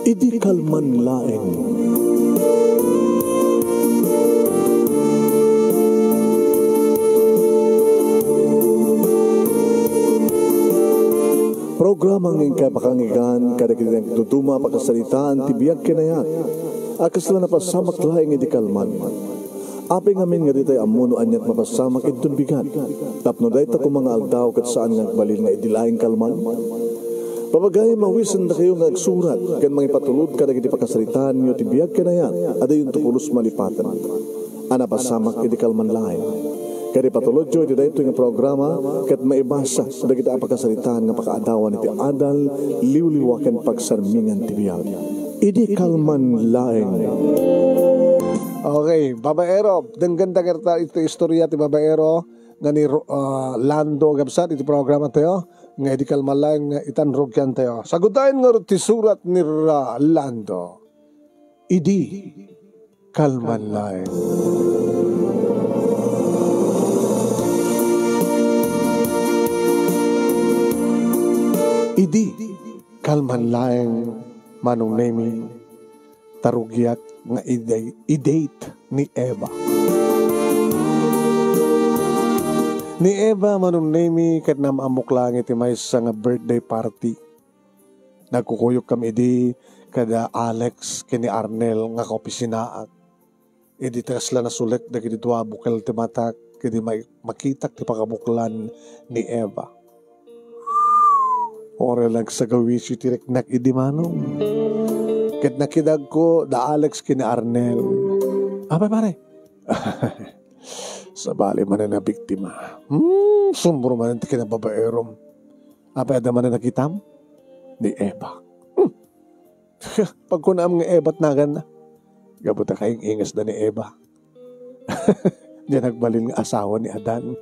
Idi kalman laeng. Programa ng kapakangigan kada kitang tutuma pakasalitaan tibiyag kinayat. Akas lang napasamak laeng idi kalman. Api ngamin nga ditay amuno anyat mapasamak itong bigat. Tapno dahi ta kung mga aldaw kat saan nga balil nga idilaing kalman. Papagay mawisan na kayo nga agsurat kan mga ipatulod kada kiti pakasalitaan nyo tibiyag kinayat. Ada yung tukulos malipatan. Anapasamak idi kalman laeng. Kaya patulod jo iti dayto nga programa ket maibasa da kita apakasalitaan nga pakaadawan iti adal liwliwaken pagsarmingan ti biyag. Idi kalman laeng. Okay, babaero, dengganda kerta iti istorya ti babaero nga ni Lando gabsat iti programa tayo nga idi kalman laeng nga itanrog yan tayo. Sagudayan nga ti surat ni Lando. Idi kalman laeng. Idi kalman laeng manong nemi tarugyak nga i-date ni Eva. Ni Eva manong nemi kat na maamok lang iti may sa nga birthday party. Nagkukuyok kami idi kada Alex kini Arnel nga kaopisinaak. Idi tasla na sulit na kiti tuwa bukal ti matak kiti makitak ti pakabuklan ni Eva. Ora lang sa gawisi tirek nak idi manong. Ket nakidag ko da Alex kini Arnel. Apa pare? Sabali man na biktima. Sumbro man ti kina babaerom. Apa ada man na nakitam? Ni Eva. Pag kunaam nga Eva at nagan na. Gabuta kayong ingas na ni Eva. Diyan nagbalin nga asawa ni Adan.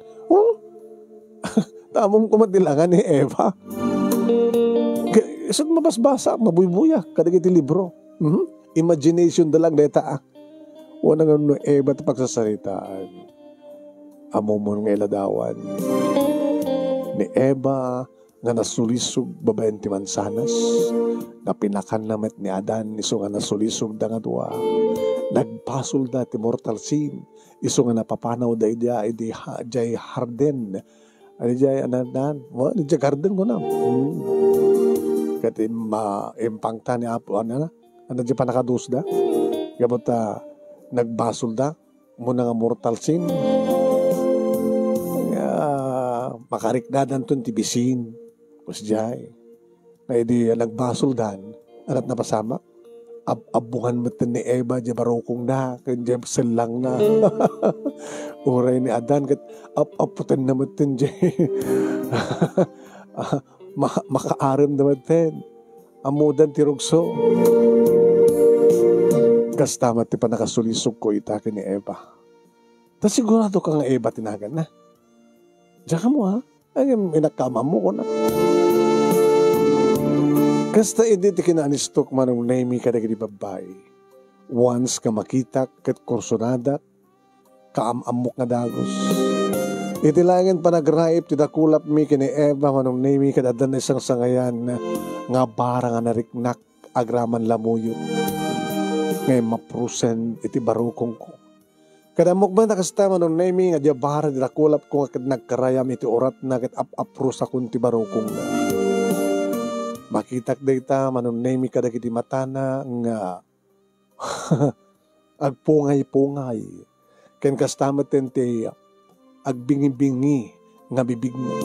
Tamong kumadilangan ni Eva. Isang mabasbasa, mabuybuya, kadagiti libro. Imagination dalang deta. Wala nga no Eva at pagsasalitaan. Amo mo nga iladawan. Ni Eva nga nasulisog babaen ti mansanas. Na pinakan namet ni Adan, iso nga nasulisog da nga duwa. Nagpasol da ti mortal sin. Iso nga napapanaw da idi jay harden. Ano jay ananan? Ano jay garden ko na. Kati impangta ni Apo ano dyan pa nakadusda gabot nagbasol da muna nga mortal sin makarikdadan ton tibisin kus jay na edi nagbasol dan arat na pasama abungan matan ni Eva dyan barokong na kaya selang na uray ni Adan kat aputan na matan dyan makaaram naman din. Amudan tirugso. Kastamat ti pa nakasulisog ko itakin ni Eva. Ta sigurado ka nga Eva tinagan na. Diyan ka mo ha. Ay inakama mo ko na. Kasta hindi ti kinanistok manong naimi ka na gini babae. Once ka makita kat kursonada kaamamok nga dagos. Itilangin pa nagraip ti dakulap mi kini Eva manong nemi kadadan na isang sangayan nga bara nga nariknak agraman lamuyo. Ngay maprusen iti barukong ko. Kadamok ba nakasta manong nemi nga dia bara di dakulap ko nga nagkarayam iti orat na kat aprus akong ti barukong na. Makitak dayta manong nemi kadag iti matana nga agpungay-pungay. Ken kastamat ti agbingi-bingi nga bibig na.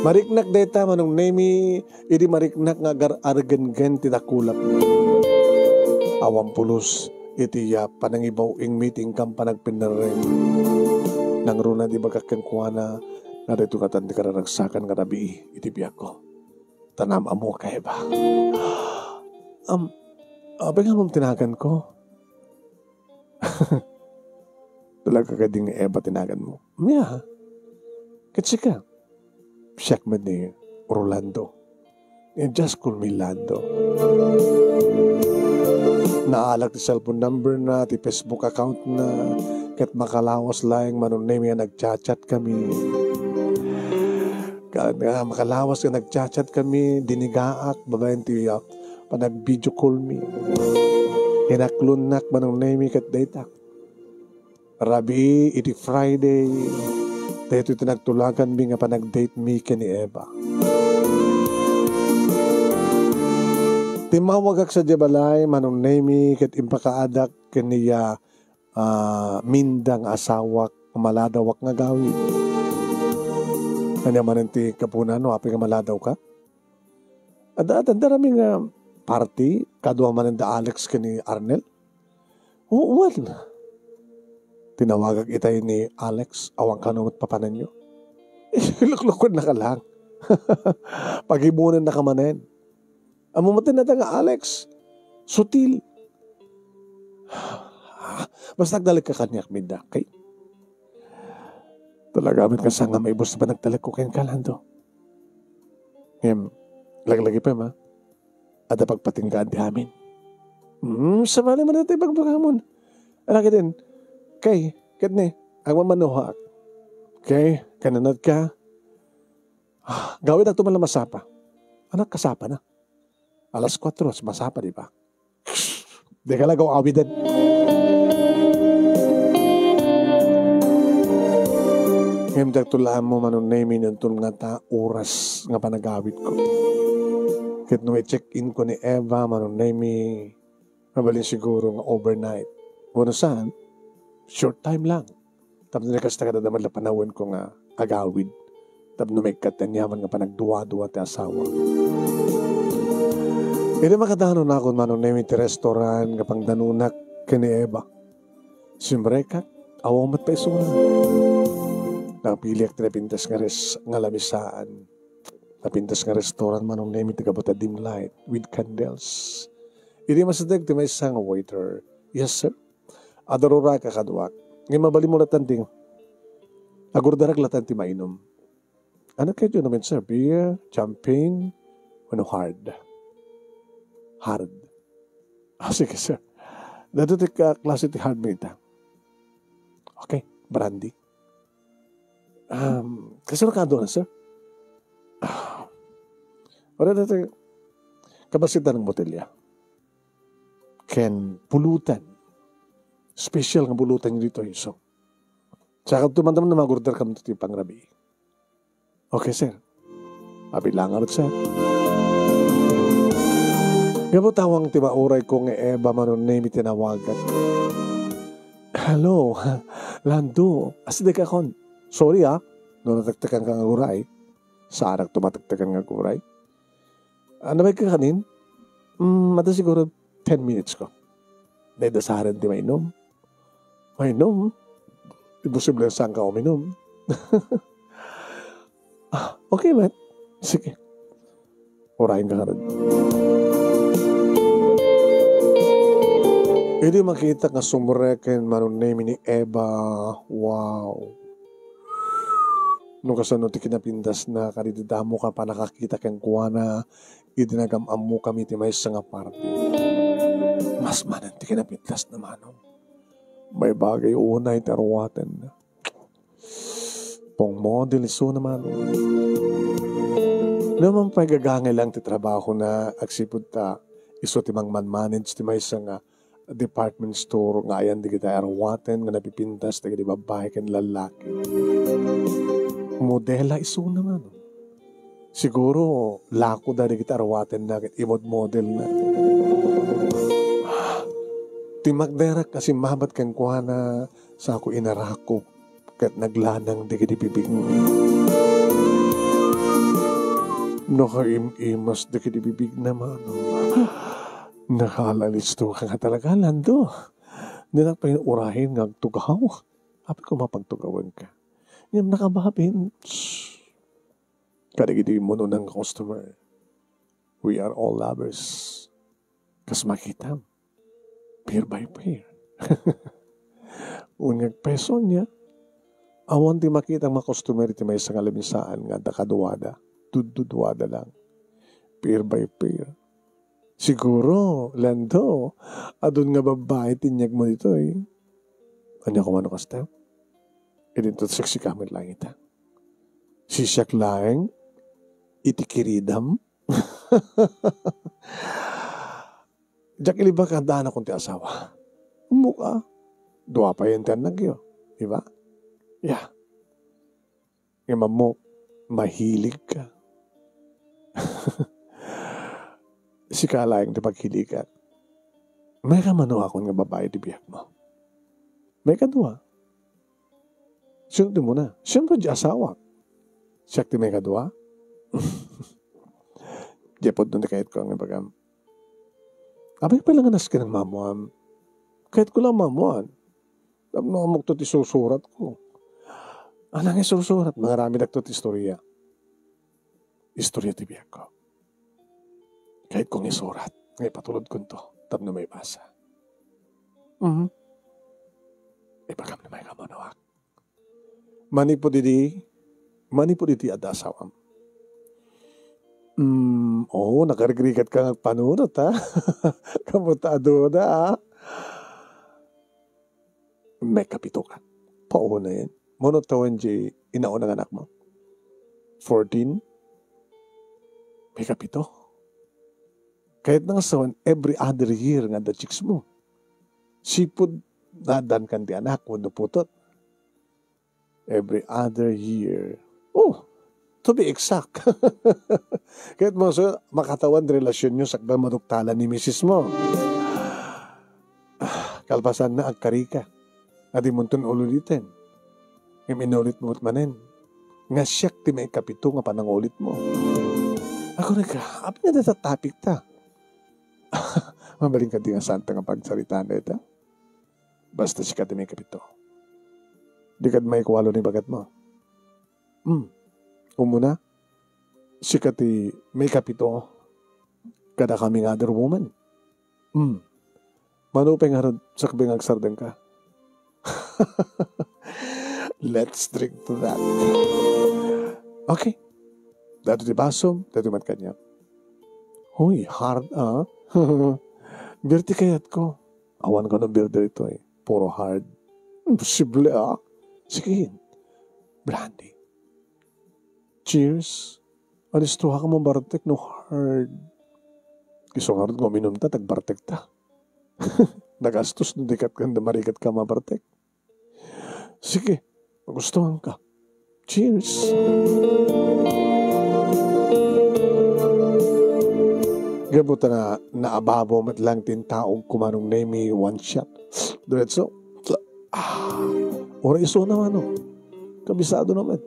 Mariknak deta manong nemi, idi mariknak nga argen-gen tinakulap. Awampulos, iti panangibaw ing meeting kam panagpinarem. Nang runa di magkakenkuana, nga dito katan di kararagsakan nga nabi, iti biyak ko. Tanam amo ka ba? Abay nga mong tinagan ko. Talaga ka ding Eva tinagan mo. Miya, kasi ka. Siyak man ni Orlando. Just call me Lando. Naalag ti cellphone number na, ti Facebook account na, kat makalawas lang manon na yung nagchat-chat kami. Makalawas ka nagchat-chat kami, dinigaak, babayan ti panag-video call me. Hinaklunak manong name kat daytak. Rabi, iti Friday, dahito tinagtulagan mi nga panag-date mi ni Eva. Timawagak sa Jabalay, manong name kat impakaadak kaniya mindang asawak, maladawak nga gawin. Kanya mananti kapunan, no, api nga maladaw ka? At darami nga party, kadwa mananda Alex kani Arnel. Uwan. Tinawagag itay ni Alex, awang kanungot papanan nyo. Luklukod na ka lang. Pagibunan na ka manen. Amumatin na nga Alex, sutil. Basta nagdalag ka kanyak minda, kay. Talagamit ka sa nga may bus pa nagdalag ko kayong kalando. Ngayon, lagi-lagi pa ma. At pagpatinggaan di amin. Sama naman natin pagbagamon. Alaki din, kay, katne, ang mamanuha. Kay, kananad ka. Gawin na tumalang masapa. Anak, kasapa na. Alas 4, masapa, di ba? Di ka lang gaw awidan. Ngayon, dagtulaan mo manong namin yung nga ta oras nga panagawit ko. Kahit nung i-check-in ko ni Eva, manong namin, mabalin siguro nga overnight. Bueno saan? Short time lang. Tapos nakasta ka na naman na panahon ko nga agawid. Tapos may katanyaman nga panagduwa-duwa ti asawa. Hindi makadanon na ako manong namin ti restaurant nga pang danunak kini Eva. Siyempre ka, awang mat pa isuna. Napili ak pintas nga lamisaan. Napintas nga restaurant manong namin ti kabata dim light with candles. Hindi masadag ti may isang waiter. Yes sir. Adarura ka kaduak. Ngayon mabali mo latanting. Agurdarag latanti mainom. Ano kayo naman sir? Beer, champagne, ano hard? Hard. Sige sir. Dato ti klase ti hard minta. Okay, brandy. Kasi nakado na sir. Wala natin kabasitan ng botelya. Ken pulutan. Special ng pulutan nyo dito, Iso. Tsaka tumandam na mag-order ka ito pang rabi. Okay, sir. Mabilangan sir. Gabo tawang timauray ko nga Eva manon name tinawagan. Hello, Lando. Asidik akon. Sorry noong natagtakan ka nga guray. Saan tumatagtakan nga guray? Ano ba ka kanin? Mata siguro 10 minutes ko. Dahil dasaran di mainom. Mainom? Imposible saan ka uminom. Okay, man. Sige. Urahin ka rin. Hindi makita nga sumureken manon name ni Eva. Wow. Nung kasano ti kinapindas na karididamo ka pa nakakita kang kuwana, idinagam mo kami ti may nga party. Mas manan ti kinapindas na manong. May bagay unay tarwaten. Pong model iso naman. Naman pa'y gagangay lang ti trabaho na agsipod ta iso ti mang man-manage ti may nga department store nga ayan di kita arwaten nga napipintas ti di babae kan lalaki. Modela iso naman. Siguro, lako dari kita arwaten na imod model na. Timagderak kasi mahabat kang kuhana sa ako inarako kat naglanang di kitipibig mo. Nakaim-imas di kitipibig naman. Nakalalis to ka nga talaga, Lando. Hindi pa yung urahin ng tugaw. Happy ko mapagtugawan ka. Yung nakababin, kadagiti mo nun ng customer. We are all lovers. Kas makita, pair by pair. Ungang peso niya, awan di makita ang mga customer iti may isang alamisaan nga dakaduwada. Duduwada lang. Pair by pair. Siguro, Lando, adun nga babae tinyag mo dito eh. Ano ko mano kasta? Idinto sexy kamit lang ita. Sisyak lang, itikiridam. Diyak iliba ka daan akong ti asawa. Muka. Dua pa yung tiyan nagyo. Diba? Yeah. Yung mo, mahilig ka. Si kalayang di paghilig ka. May ka mano akong nga babae di biyak mo. May kadua. Siyempre mo na. Siyempre di asawa. Siyak di may kadua. Di po doon kahit ko ang ibagam. Abay pala nga nas ka ng mamuan. Kahit ko lang mamuan. Namamok to ti susurat ko. Anang isusurat? Marami nagto ti istorya. Istorya ti biyak ko. Kahit kong isurat. Ngay patulod ko to. Tapno may basa. Ibagam na may kamanawak. Mani po didi at asawam. Nakarigrigat ka ng panunot, ha? Kamutado na, ha? May kapito ka. Pauho na yan. Monotawan di inaunang anak mo. 14? May kapito. Kahit nang sawan, every other year nga the chicks mo. Sipod nadan kan di anak mo, putot. Every other year. Oh, to be exact. Kahit mo so, makatawan relasyon nyo sa maduktalan ni misis mo. Kalpasan na agkarika. Adi mo ito ululitin. Inulit mo manen. Nga siyak ti may kapito nga panangulit mo. Ako na ka, api nga sa topic ta. Mabaling ka di nga santa nga pagsalita na ito. Basta siya ti may kapito. Di kad may kuwalo ni bagat mo. Umuna, siya ti may kapito kada kaming other woman. Manupeng harod sa kabing agsardan ka. Let's drink to that. Okay. Dato di basom, dato mat kanya. Huy, hard Birti kayat ko. Awan ko ng birder ito eh. Puro hard. Imposible Sige. Brandy. Cheers. Alistuha ka mo bartek no hard. Kisong harod ko minum ta, tagbartek ta. Nagastos no dikat ka, marikat ka mabartek. Sige. Magustuhan ka. Cheers! Gabuta na naababo mat lang tintaog kumanong name one shot. Diretso. Ora iso naman kabisado naman.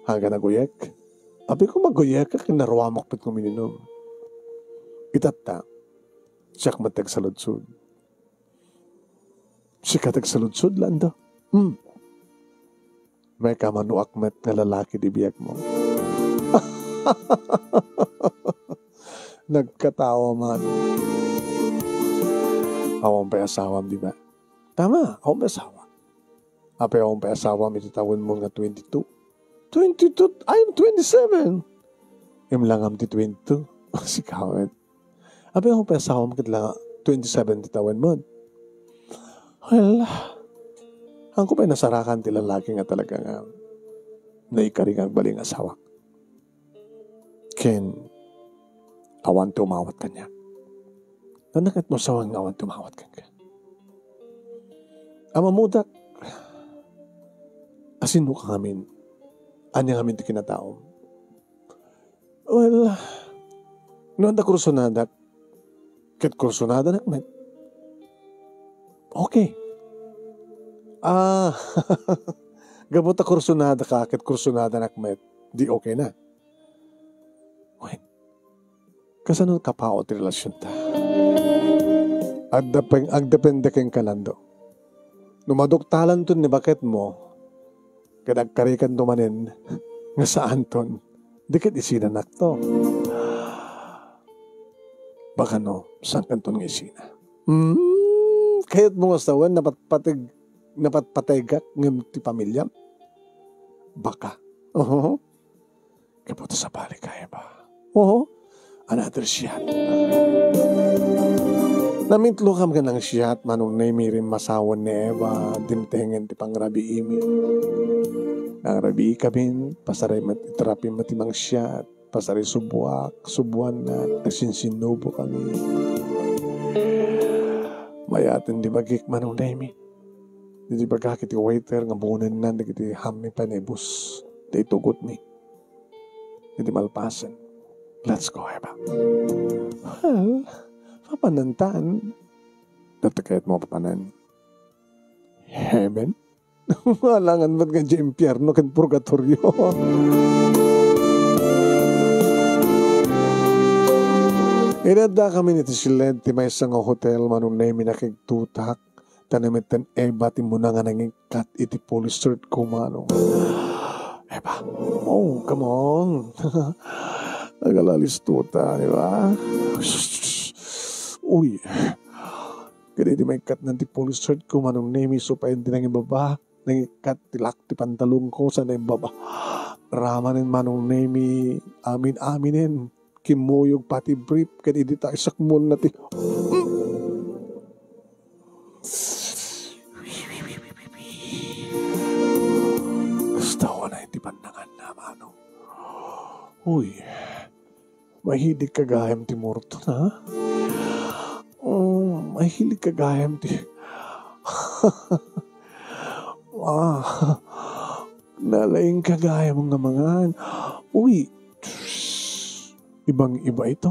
Hanggang naguyek. Abi ko maguyek ka kinarwamak pit ko mininom. Itata. Siyak matag sa lutsud. Siya katag sa lutsud landa. May kamanuakmet na lalaki di biyak mo. Nagkatawa man. Awang pa asawam, di ba? Tama, awang pa asawa. Ape awang pa asawam, ititawin mo nga 22. 22? I'm 27. Imlangam ti 22. Si kawet. Ape awang pa asawam, kitla 27 titawin mo. Well, ang ko pa'y nasarakan ti lalaki nga talaga nga naikaring ang baling asawa. Ken, awan tumawat ka niya. Nanakit mo sawang awan tumawat ka ka. Amamudak, asino ka ngamin, anya ngamin ti kinataom. Well, noon da kursunada, ket kursunada nakmet. Okay. Gabot na kursunada ka, ket kursunada nakmet, di okay na. Wait. Kasano kapaot relasyon ta? Agdepende keng kalando. Numaduktalan to ni bakit mo, kadagkarikan tumanin, nga saan ton, dikit isinanak to. Baka no, saan kanton nga isina? Kahit mo asawan, napatpatigak ng ti pamilya? Baka. Kaputo sa bali kaya ba? Another shot. Namintlo kam ka ng shot, manong naimirin masawan ni Eva, dimtengen ti pangrabi imi. Nangrabi kabin, pasaray iterapi matimang shot, pasari subuan na nagsinsinubo kami. Mayatin di bagik manong Nemi. Di bagak iti waiter nga bunan na iti hami panibus. Di tugot ni. Di malpasan. Let's go, Eba. Well, papanantaan. Natakayat mo papanan. Heaven? Walangan ba't nga di impyerno kan purgatorio? Inada kami nito silenti may isang hotel manong Nemi nakigtutak. Tanamitan Eba timuna nga nangikat iti police cert ko manong. Eba, oh, come on. Nagalalis tuta, di ba? Uy, kaya di may kat nanti police cert ko manong Nemi so pa hindi nang ibaba. Nangikat tilak ti pantalong ko sa na ibaba. Ramanin manong Nemi, amin-aminin. Kimuyog pati brief kaya di tayo sakmol na ti. Gusto ko na iti pandangan na manong. Uy, mahilig kagayam ti Morton, ha? Mahilig kagayam ti... Nalaing kagayam nga mga... Uy, ibang-iba ito.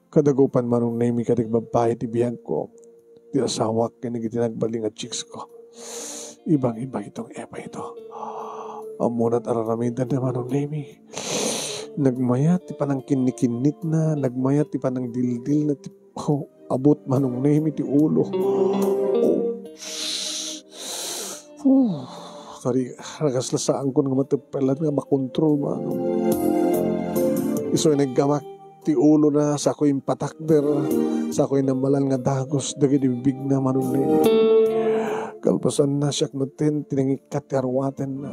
Kadagupan manong Nemi kadig babae ti biyag ko. Ti asawak kinig itinagbaling at chicks ko. Ibang-iba itong Eba ito. Amunat araramidan na manong Nemi. Nagmayat ti panang kinikinit na. Nagmayat ti panang dildil na ti... abot manong Nemi ti ulo. Sorry, ragaslasaan ko nga matipelat nga makontrol manong. Iso naggamak ti ulo na sa ako'y patakder. Sa ako'y namalan nga dagos. Dagi di bibig na manong Nemi. Kalpasan na siyak matin. Tinangikat ti arwaten na.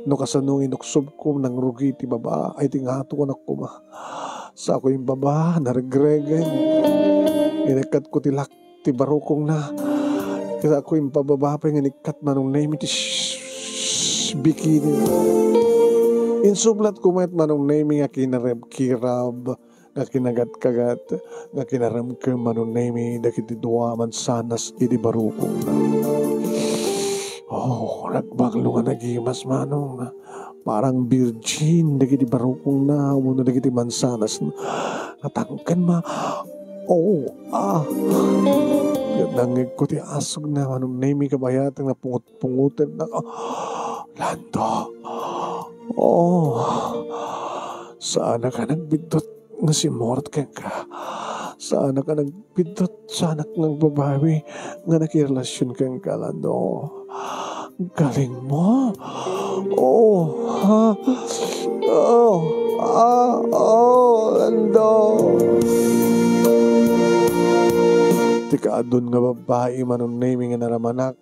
No kasanong inuksob ko nang rugi ti baba. Ay tingato ko na kuma. Sa ako'y baba. Naregregen. Inikat ko tilak ti barukong na. Kaya ako yung pababa pa yung inikat manong Nemi ti bikini. Insublat ko met manong Nemi nga kirab nga kinagat-kagat nga kinaram ka manong Nemi dakiti duwa man sanas iti barukong na. Oh, nagbaglo nga nagimas manong parang virgin dakiti barukong na muna dakiti mansanas natangkan ma. Oh, nangig ko ti asog na manong Nemi kabayatang na pungut-pungutan na. Lando. Oh, saan ka nagbidot nga si Mort ka? Saan ka nagbidot sa anak ng babae nga nakirelasyon ka, Lando? Galing mo. Oh, ha? Lando. Tika adun nga babae manong Nemi nga naramanak.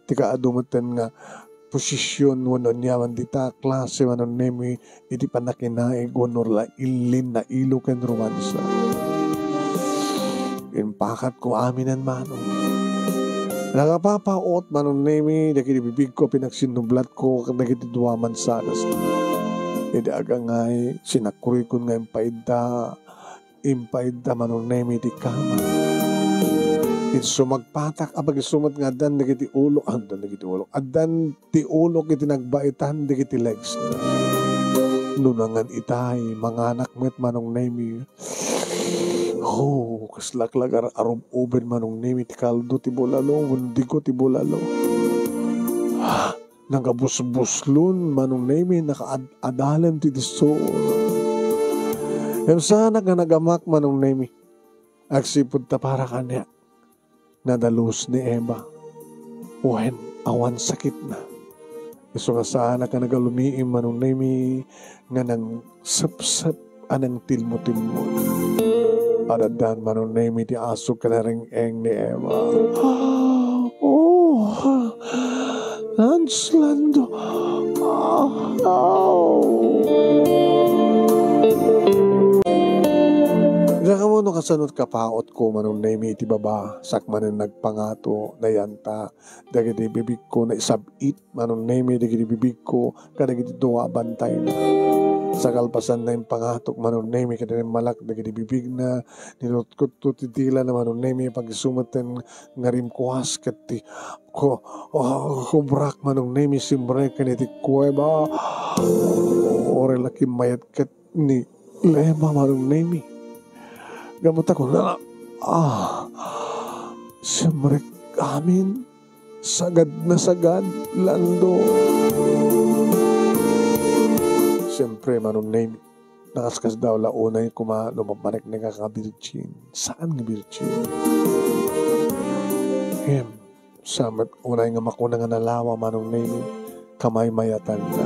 Tika adumutan nga posisyon wano niya man dita klase manong Nemi iti panakinaig wano la ilin na ilo ken romansa. Impakat ko aminan manong. Nakapapaot manong Nemi dagiti bibig ko pinagsinublat ko dagiti duwaman sanas. Iti agangay sinakuri ko nga impaida manong Nemi di kama. Itso magpatak abag isumat nga dan dagiti ulo adan ti ulo iti nagbaitan dagiti legs na nunangan itay mga anak met manong Nemi. Oh, kaslaklag arom oben manong Nemi ti kaldo ti bulalo mundi ko ti bulalo. Nagabusbuslun manong Nemi nakaadalan ti diso. Yan sana nga nagamak manong Nemi agsipod ta para kanya nadalus ni Eba. Uwen, awan sakit na. Iso nga sana ka nagalumiim manong Nemi nga nang sapsap anang tilmo-tilmo. Adadan manong Nemi ti aso ka na ring-eng ni Eba. Oh, Lance Lando. Nakamuno kasanot kapaot ko manong Nemi iti baba sakmanen nagpangato dayanta dagiti bibig ko na isabit manong Nemi dagiti bibig ko kadagiti duwa bantay na. Sa kalpasan na yung pangatok manunemi kada yung malak dagiti bibig na nilutkot tutitila na manunemi pag-isumatan nga rimkuas kati ko kubrak manunemi simbre kaniti kuweba ore laki mayat kat ni lema manunemi gamot ako na simbre amin sagad na sagad lando. Siyempre, manunay, nakaskas daw launay lumamanik na kakabirchin. Saan nga birchin? Samat unay nga makuna nga nalawa manunay, kamay mayatan ka.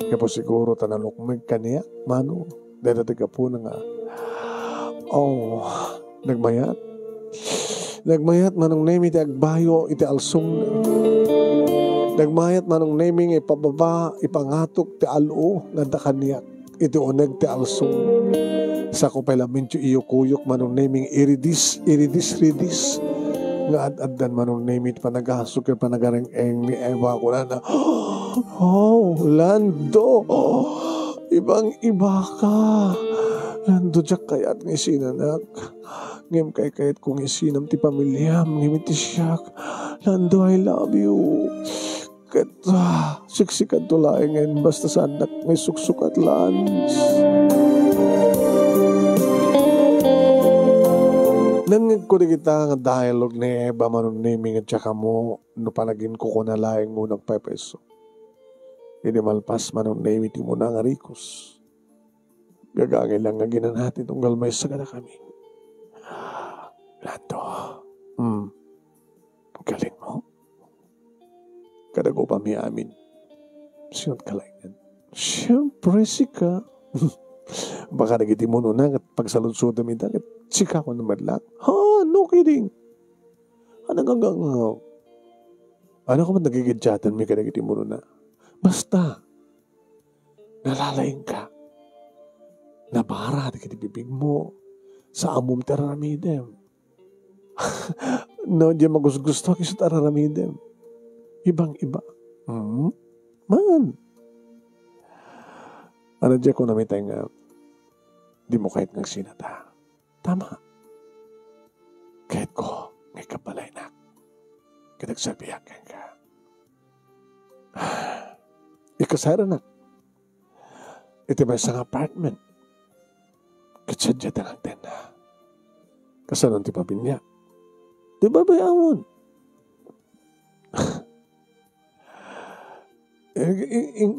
Kaya po siguro tanalukmig kaniya, mano, dahil taga po na nga. Nagmayat. Nagmayat manunay, iti agbayo, iti alsong na. Nagmayat manong naming ipababa, ipangatok ti alo, nga kaniyak. Iti uneg ti alsong. Sa ko pala mincho iyukuyok manong naming iridis. Nga ad-addan manong naming panagasok yung panagareng-eng ni Eva ko na Lando! Ibang-iba ka! Lando, diyak kayat ng isinanak. Ngem kayat kong isinam ti pamilyam, ngem iti siyak. Lando, I love you. Siksikan to laing basta sa anak may suksuk at lans. Nangag ko di kita nga dialogue ni Eva manuniming at saka mo no panagin ko na laing mo nagpepeso. Hindi malpas manuniming ti mo na nga rikos. Gagangin lang nga ginanati itong galmay sa gana kami. Lando, galing mo. Kadago pa mi amin. Sinot kalaingan. Siyempre, sika. Baka nagiti mo na at pagsalunsuda mi dagit. Sika ko naman lang. No kidding. Ano ka man nagigidyatan mi kadagiti mo na. Basta, nalalaing ka. Nabara na kiti bibig mo. Sa amom tararamidem. No, di magusgusto kasi tararamidem. Ibang-iba. Man. Ano dyan ko namitay nga, di mo kahit ng sinata. Tama. Kahit ko, ngay kapalay na. Kadagsabihan ka. Ikasara na. Ito ba isang apartment? Katsadya tangang tenda. Kasanon ti pabinya. Di ba bayamon?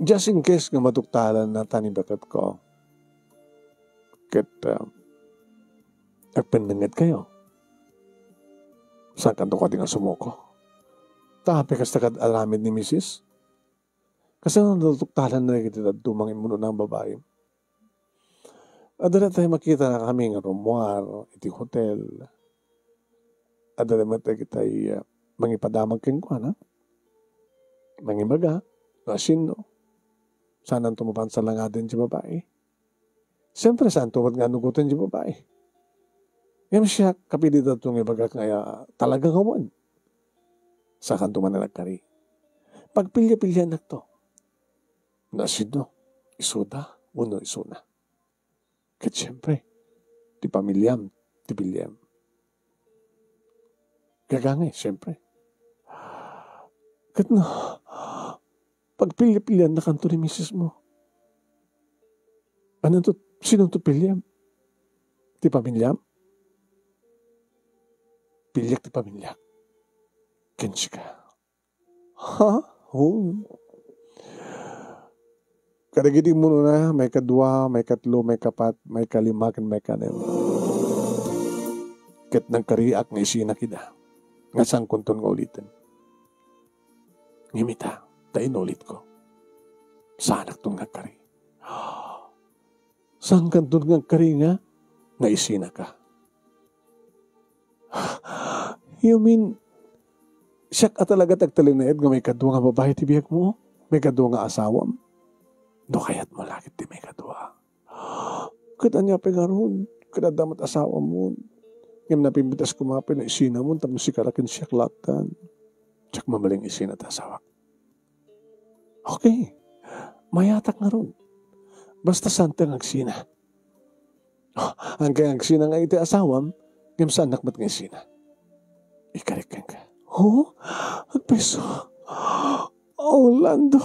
Just in case nga matuktalan na tanibakat ko, kat agpandangat kayo. Saan kanto ka tingang sumuko? Tapi kas takad alamid ni Mrs. Kasi nang natuktalan na kita dumangin mo ng babae. Adala tayo makita na kami ng romuar, iti hotel. Adala mo tayo kita mangipadamag keng kwa na. Mangibaga. Asin, no? Saan ang tumapan sa langadan si babae? Siyempre, saan tumad nga nugutan si babae? Yan siya, kapilita itong ibaga kaya talaga kawan. Sa kantuman na nagkari. Pagpilya-pilya na to. Asin, no? Isuda, uno isuna. Kat siyempre, ti pamilyam, ti pilyam. Gagangay, siyempre. Kat no, pagpilya-pilyan na kanto ni misis mo. Ano to? Sinong to pilyam? Ti pamilyam? Pilyak ti pamilyak. Kensi ka. Kadagiti mo na, may kadwa, may katlo, may kapat, may kalima, may kanem. Kat nagkariak nga isinak ida. Nga sang kunton nga ulitin. Ngimita. Inulit ko. Saan itong nagkari? Saan ka itong nagkari nga? Naisina ka. You mean, siya ka talaga tagtalinaid nga may kadwa nga babae tibiyag mo? May kadwa nga asawam? Do kaya't mo lakit di may kadwa. Katanya pengaron, kadadamat asawam mo. Ngam napimbitas kumapin na isina mo, tapos si karakin siya klatan. Tsak mamaling isina at asawak. Okay, mayatak nga ron. Basta santang agsina. Ang kaya agsina nga iti asawam, ngam sa anak mat nga sina. Ikarikan ka. Agpeso. Lando.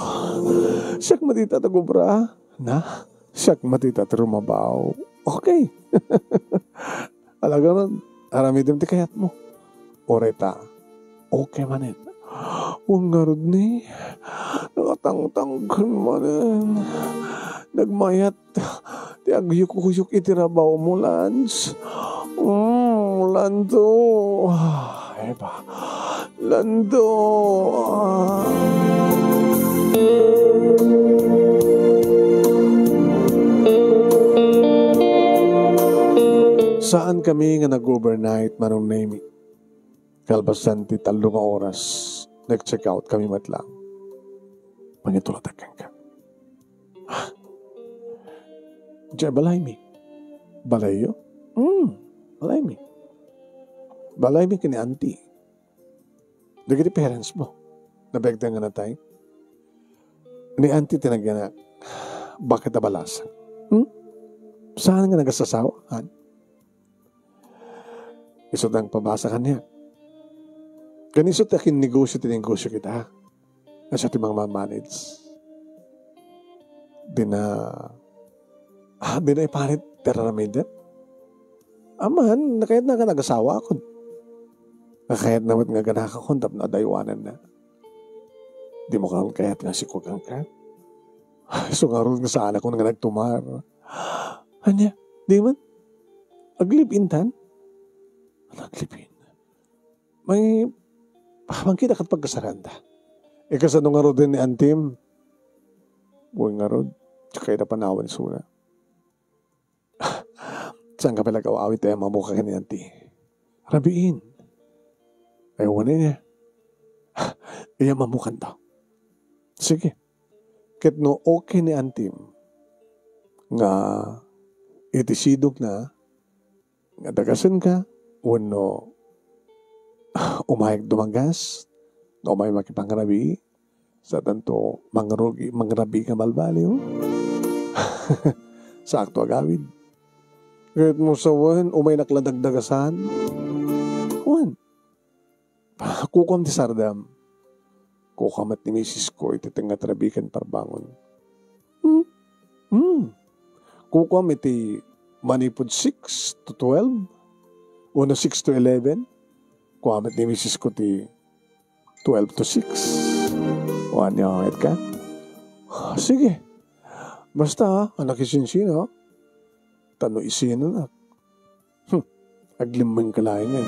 Siyak matita tagubra. Na? Siyak matita trumabaw. Okay. Alaga na, aramidim ti kayat mo. Oreta. Okay manin. Huwag nga rin ni. Nakatang-tangkan manin. Nagmayat. Ti agyuk-uyuk itirabaw mo, Lance. Lando. Eba. Lando. Saan kami nga nag-overnight manong name? Kalbasan ti 3 oras. Nag-check out kami matlang. Pangitulatakan ka. Diya balay mi. Balayo? Balay mi. Balay mi kini auntie. Dagiti parents mo. Nabegda nga na tayo. Ni auntie tinagyan na, bakit abalasan? Saan nga nagasasawa? Isot ang pabasa ka niya. Kanisot akin negosyo tinegosyo kita. Nasa timang mamanage. Di na ipalit teramidan. Aman, nakayat na ka nag-asawa ako. Nakayat na nga ganakakondap na daywanan na. Di mo karoon kayat nga si Kugang ka. So karoon nga saan ako nga nagtumar. Anya, di man? Aglipin tan? Aglipin. May pamangkita kat pagkasaranda. Kasano nga ro din ni Antim? Buhay nga ro. Tsaka na panawan suna. Saan ka pala awit tayo mamukha ka ni Auntie? Rabiin. Ayaw na niya. Iya mamukan daw. Sige. Ket no okay ni Antim nga itisidog na nga dagasan ka wano umayag dumagas na umay makipangarabi sa tanto mangrabi ka malbaliw. Sakto agawid. Kahit mo sa umay nakladagdagasan. Kukom ti Sardam. Kukamat ni Mrs. ko ititingat rabikan parbangon. Kukom iti manipod 6 to 12. Una 6 to 11. Kukamat ni Mrs. ko ti 12 to 6. Anyangit ka? Sige. Basta, anak isinsino. Tano isino na. Aglimang kalayan.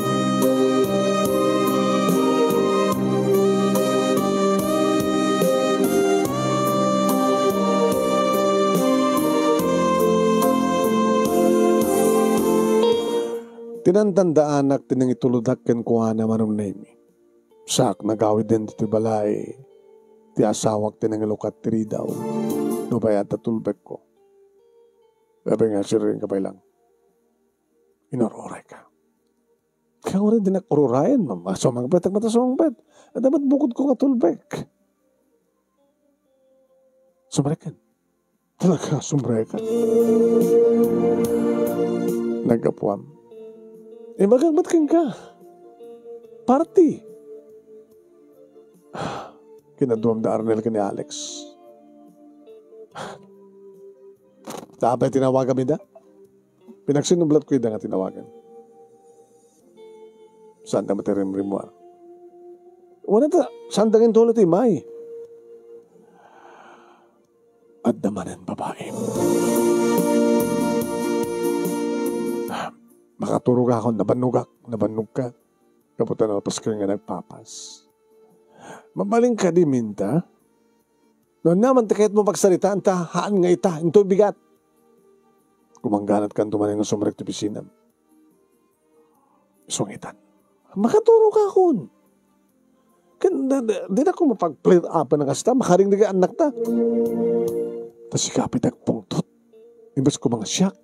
Tinantanda anak tinang ituludak ken kuha na manong nemi. Sak nagawid din dito balay. Ti asawak tinang ilukat tiri daw. No ba yata tulbek ko. Sabi nga sirin ka pa lang. Inururay ka. Kaya nga rin din nakururayan, mama. Sumang bet, agmatasumang bet. At dapat bukod ko nga tulbek. Sumrekan. Talaga, sumrekan. Nagapuam. Magagmat kang ka. Party. Kinaduam na Arnel ka ni Alex. Tapay tinawagan mi da? Pinagsinublat ko yung nga tinawagan. Saan na matirimrimuar? Wala ta, saan tangin tulad may? At namanan babae. Makaturog ako, nabanug ka. Kaputan na pas ka nga nagpapas. Mabaling ka di minta. Noon naman, takayat mo pagsaritaan ta, haan nga ita, ito bigat. Kumangganat kan tumanin ng sumrek ti pisinam. Sungitan. Makaturo ka akon. Di na ako mapag-plate up ng kasta, makaring na anak ta. Tas ikapit ang pungtot. Ibas ko mga siyak.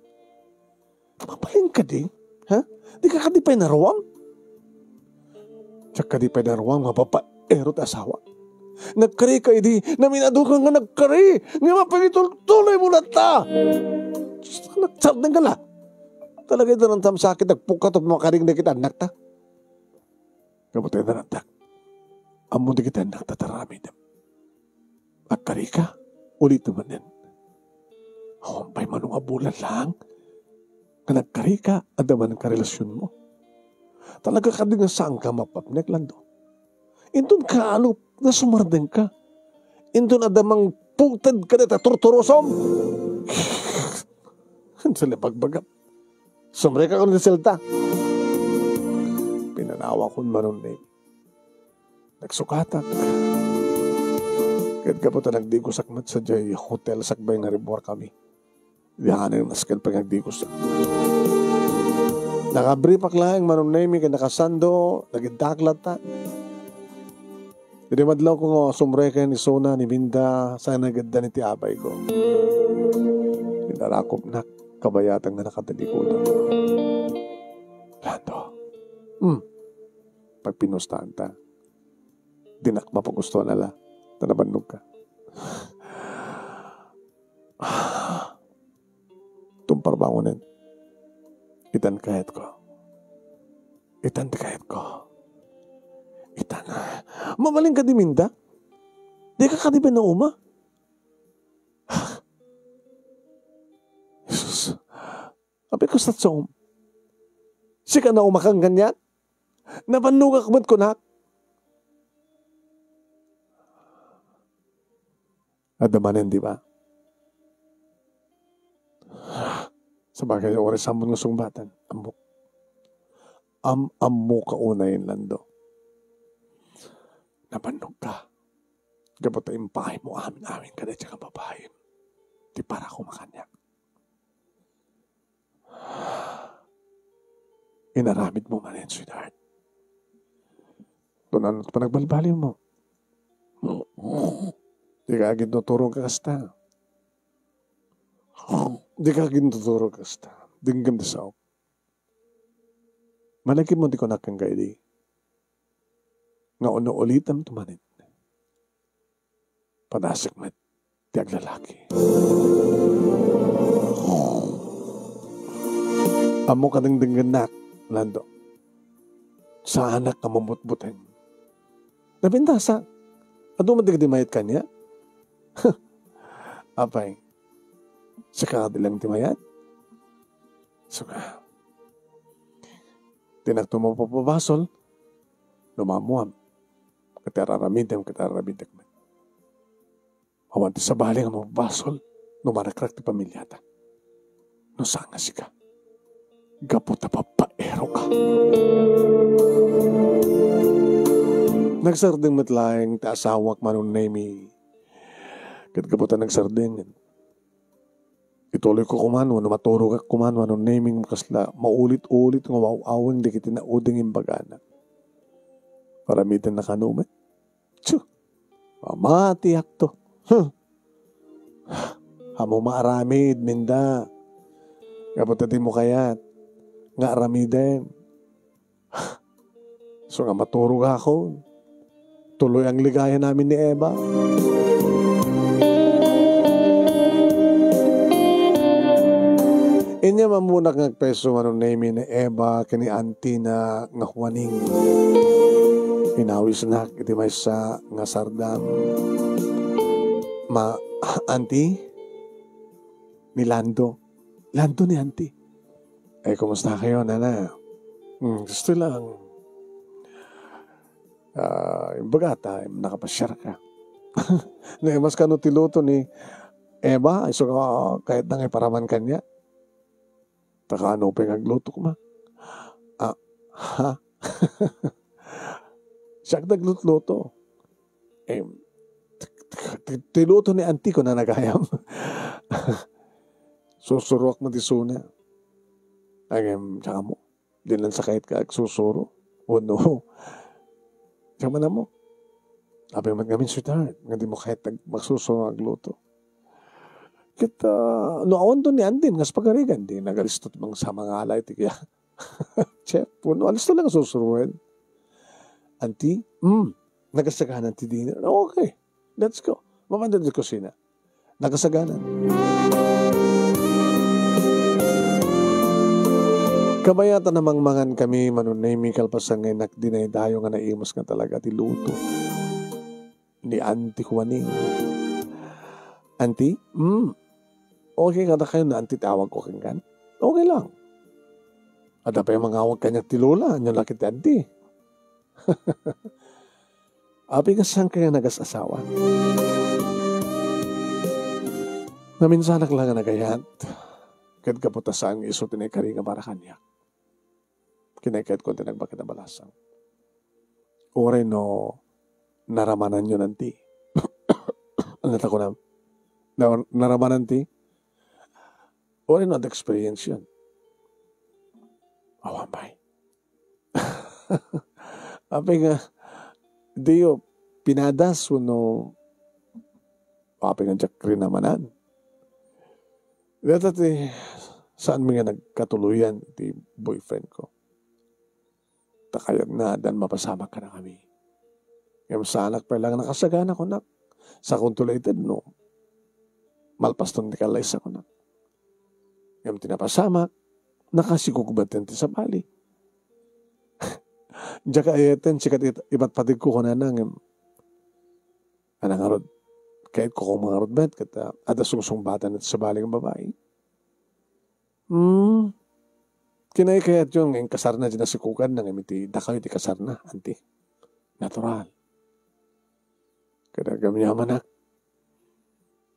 Mapaling ka di. Ha? Di ka kadipay na rawang? Tsak kadipay na rawang, mapapaerot asawa. Nagkari ka, idi. Naminado ka nga nagkari. Nga mapagituloy mo na ta. Nagsardan ka la. Talaga ito ng tamsakit. Nagpukat at makaring na kita. Anak ta. Kapatay na nantak. Amo di kita anak ta taramid. Nagkari ka. Ulit naman yan. Humpay manong abulan lang. Nga nagkari ka. Adaman ang karelasyon mo. Talaga ka din nga saan ka mapapnek lando. Indun ka na sumarden ka. Indun adamang pugtad ka na torturosom. Sila pagbagap. Sumre ka kung nasilta. Pinanawa ko manon na nagsukatak. Kahit ka po ta nagdigos akmat sa jay hotel sakbay nga ribor kami. Diyan yung naskan pag nagdigos. Nakabripak lang manon na kaya nakasando. Nagidaklat ta. Hindi madlaw ko nga sumre kayo ni Sona, ni Minda, sa naganda ni Tiabay ko. Inarakop na kabayatang na nakadali ko lang. Lando, pag pinustahan ta, dinak mapagusto nala, tanabanog ka. Tumpar bangunin. Itan kahit ko. Itan kahit ko. Itan, mamaling ka di Minda? Di ka kadiba na uma? Jesus, api ko sa tsong. Sika na umakang ganyan? Napanugak ba't ko na? Adamanin, di ba? Sa bagay, oras samon ng sumbatan. Amok. Amok ka unayin lando. Napanog ka. Gabot na impahay mo amin ka na tsaka babae. Di para ako makanya. Inaramid mo man yan, sweetheart. Doon ano pa nagbalbali mo. Di ka agad nuturong ka kasta. Di ka agad nuturong ka kasta. Dinggam na sao. Malagim mo di ko nakangay di. Nga uno ulitan tumanin. Padasik met, tiyag lalaki. Amo ka ng dingganak, Lando. Sa anak ka mamutbutin. Nabintasa. Ado madigdimayat ka niya? Apay, saka dilang timayat? Saka, tinakto mo papabasol, lumamuam. Katararamitem. Awan ti sa baling ang mabasol, numarakrak ti pamilyata. No sanga sika. Gaputa papaero ka. Nagsarding matlaing ti asawak manon nemi. Kat gaputa nagsarding. Ituloy ko kumano, maturo ka kumano, manon naming kasla, maulit-ulit ng awawang di kiti na uding imbagana. Paramitan na kanumet. Tsu, mamatiyak to. Hamo maaramid, Minda. Kapatatin mo kayat. Nga aramiden. So nga maturo ka ako. Tuloy ang ligaya namin ni Eva. Inya mamunak ngagpeso manong name ni Eva kini auntie na nga huwaning. Pinawis na iti may sa nga sardam. Auntie? Ni Lando. Lando ni auntie. Ay, kumusta kayo, nana? Gusto lang. Yung bagata, nakapasyar ka. Mas kano tiluto ni Eva, ay so kahit nang iparaman kanya. Taka ano pa yung agluto ko ma? Ha? Siya nagluto. Tiluto ni auntie ko na nagayam. Susurok mo di suna. Tsaka mo. Di lang sakit ka susuro. O no. Tsaka na mo. Sabi man kami sweetheart. Nga di mo kahit magsusuro agluto. Kita, awan doon ni Andin. Ngas pagarigan. Di nagalistot mang sa mga alay. Kaya, chef, puno. Alis to lang susuruin. Auntie, Nagasaganan ti dinner. Okay, let's go. Mamandad sa kusina. Nagasaganan. Kabayatan namang mangan kami manunay Mikal pasangay nakdinay dayo nga naimos nga talaga ti luto. Ni Auntie Juaning. Auntie? Okay kada kayo na auntie tawag ko kan? Okay lang. Ada pa yung mga awag kanya ti Lola. Anyo lakit ti auntie. Abi ka saan kaya nagas-asawa? Naminsanak lang nga nagayat. Kad kaputasaan iso tinay nga para kanya. Kinakit ko tinagbakit na balasang. Ore no, naramanan nyo nanti. Ano ko na? Naramanan ti? Ore no, experience yun. Awamay. Ape nga, diyo, pinadas no, ape nga jak rin namanan. Dito ti, saan mga nagkatuluyan ti boyfriend ko. Takayag na dan mapasama ka na kami. Ngayon sa anak pa lang nakasagana ko nak. Sa kuntulated no. Malpaston di kalaysa ko nak. Ngayon tinapasama. Nakasikugubatan ti sa bali. Diya ka ayeten sikat ibat patig ko na nang anang arod. Kahit ko kong mga rodbet kata ada sungsung bata na sa bali ng babae. Kinay kayat yung kasar na dyan nasikukan ng imiti, dakaw iti kasar na, anti. Natural. Kada gamyaman na.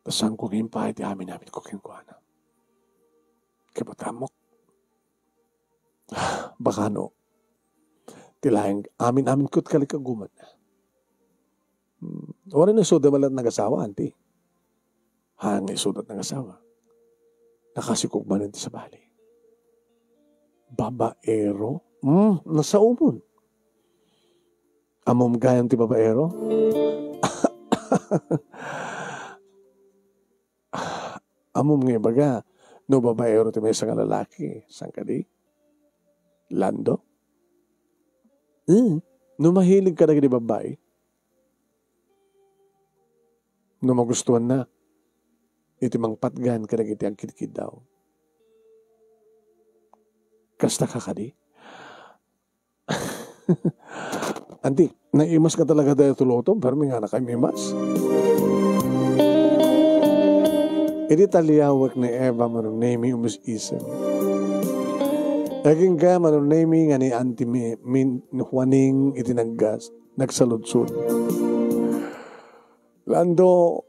Tasang kong impay, di amin ko kinukuha na. Kapatamok. Baka no. Tilayang amin ko't kalikaguman na. Wala na isuda malat nag-asawa, anti. Hang isudat nag-asawa. Nakasikugman nanti sa bali. Babaero? Nasa umon. Amom gayam ti babaero? Amom nga baga, no babaero ti may isang lalaki. Saan ka di? Lando? No mahilig ka na di babae? No magustuhan na, iti mang patgan ka na iti ang kitkid daw. Kasta ka di? Anti, naimas ka talaga dahil tuloto, pero may nga na kayo mimas. Iti taliyawak ni Eva manunemi umus-isem. Aging ka manunemi nga ni Auntie Juaning iti naggas, nagsaludsud. Lando,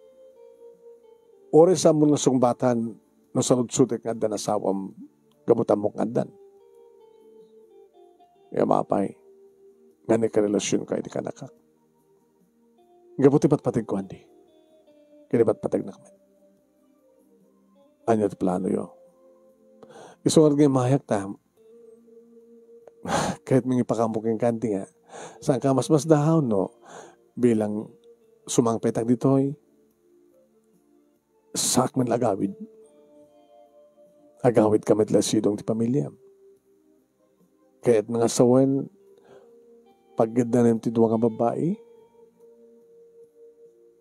ore sa mong nasungbatan, no saludsud nga dan asawam, gamutan mo nga dan. Kaya mapay, nga ni karelasyon ka, hindi ka nakak. Gabuti ba't patig ko, hindi? Kaya ba't patig na kami? Ano ito plano yo? Isungar nga mahayak ta, kahit mga ipakamuking kanti nga, saan ka mas dahaw, no? Bilang sumangpetag dito'y, sak man agawid. Agawid kamit lasidong ti pamilya. Kaya't mga sawan, pagganda na yung tidwa nga babae,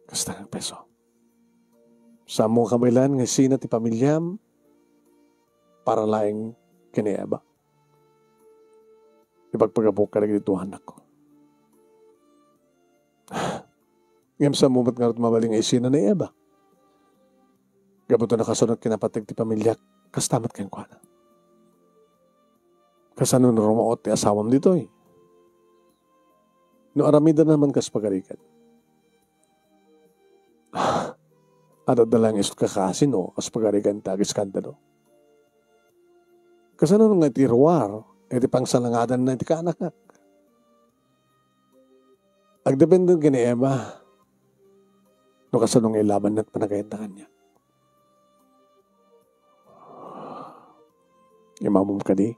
kasta ng peso. Sa mga kabilan, nga sina ti pamilyam, para laing kinayaba. Ipagpagabok ka lagi dito anak ko. Ngayon sa mumat nga rin mabaling ay sina na Eba. Gabuto na kasunod kinapatig ti pamilya, kastamat kayong kuha na. Kasano na rumaot ti asawam dito eh. No aramida naman kas pagarikan. At dalang isot kakasin o kas pagarikan tagis kandalo. Kasano nga iti ruwar, iti pangsalangadan na iti kaanakak. Agdependent ka ni Eva, no kasanong ilaban na't panagayin na kanya. Imamum ka di,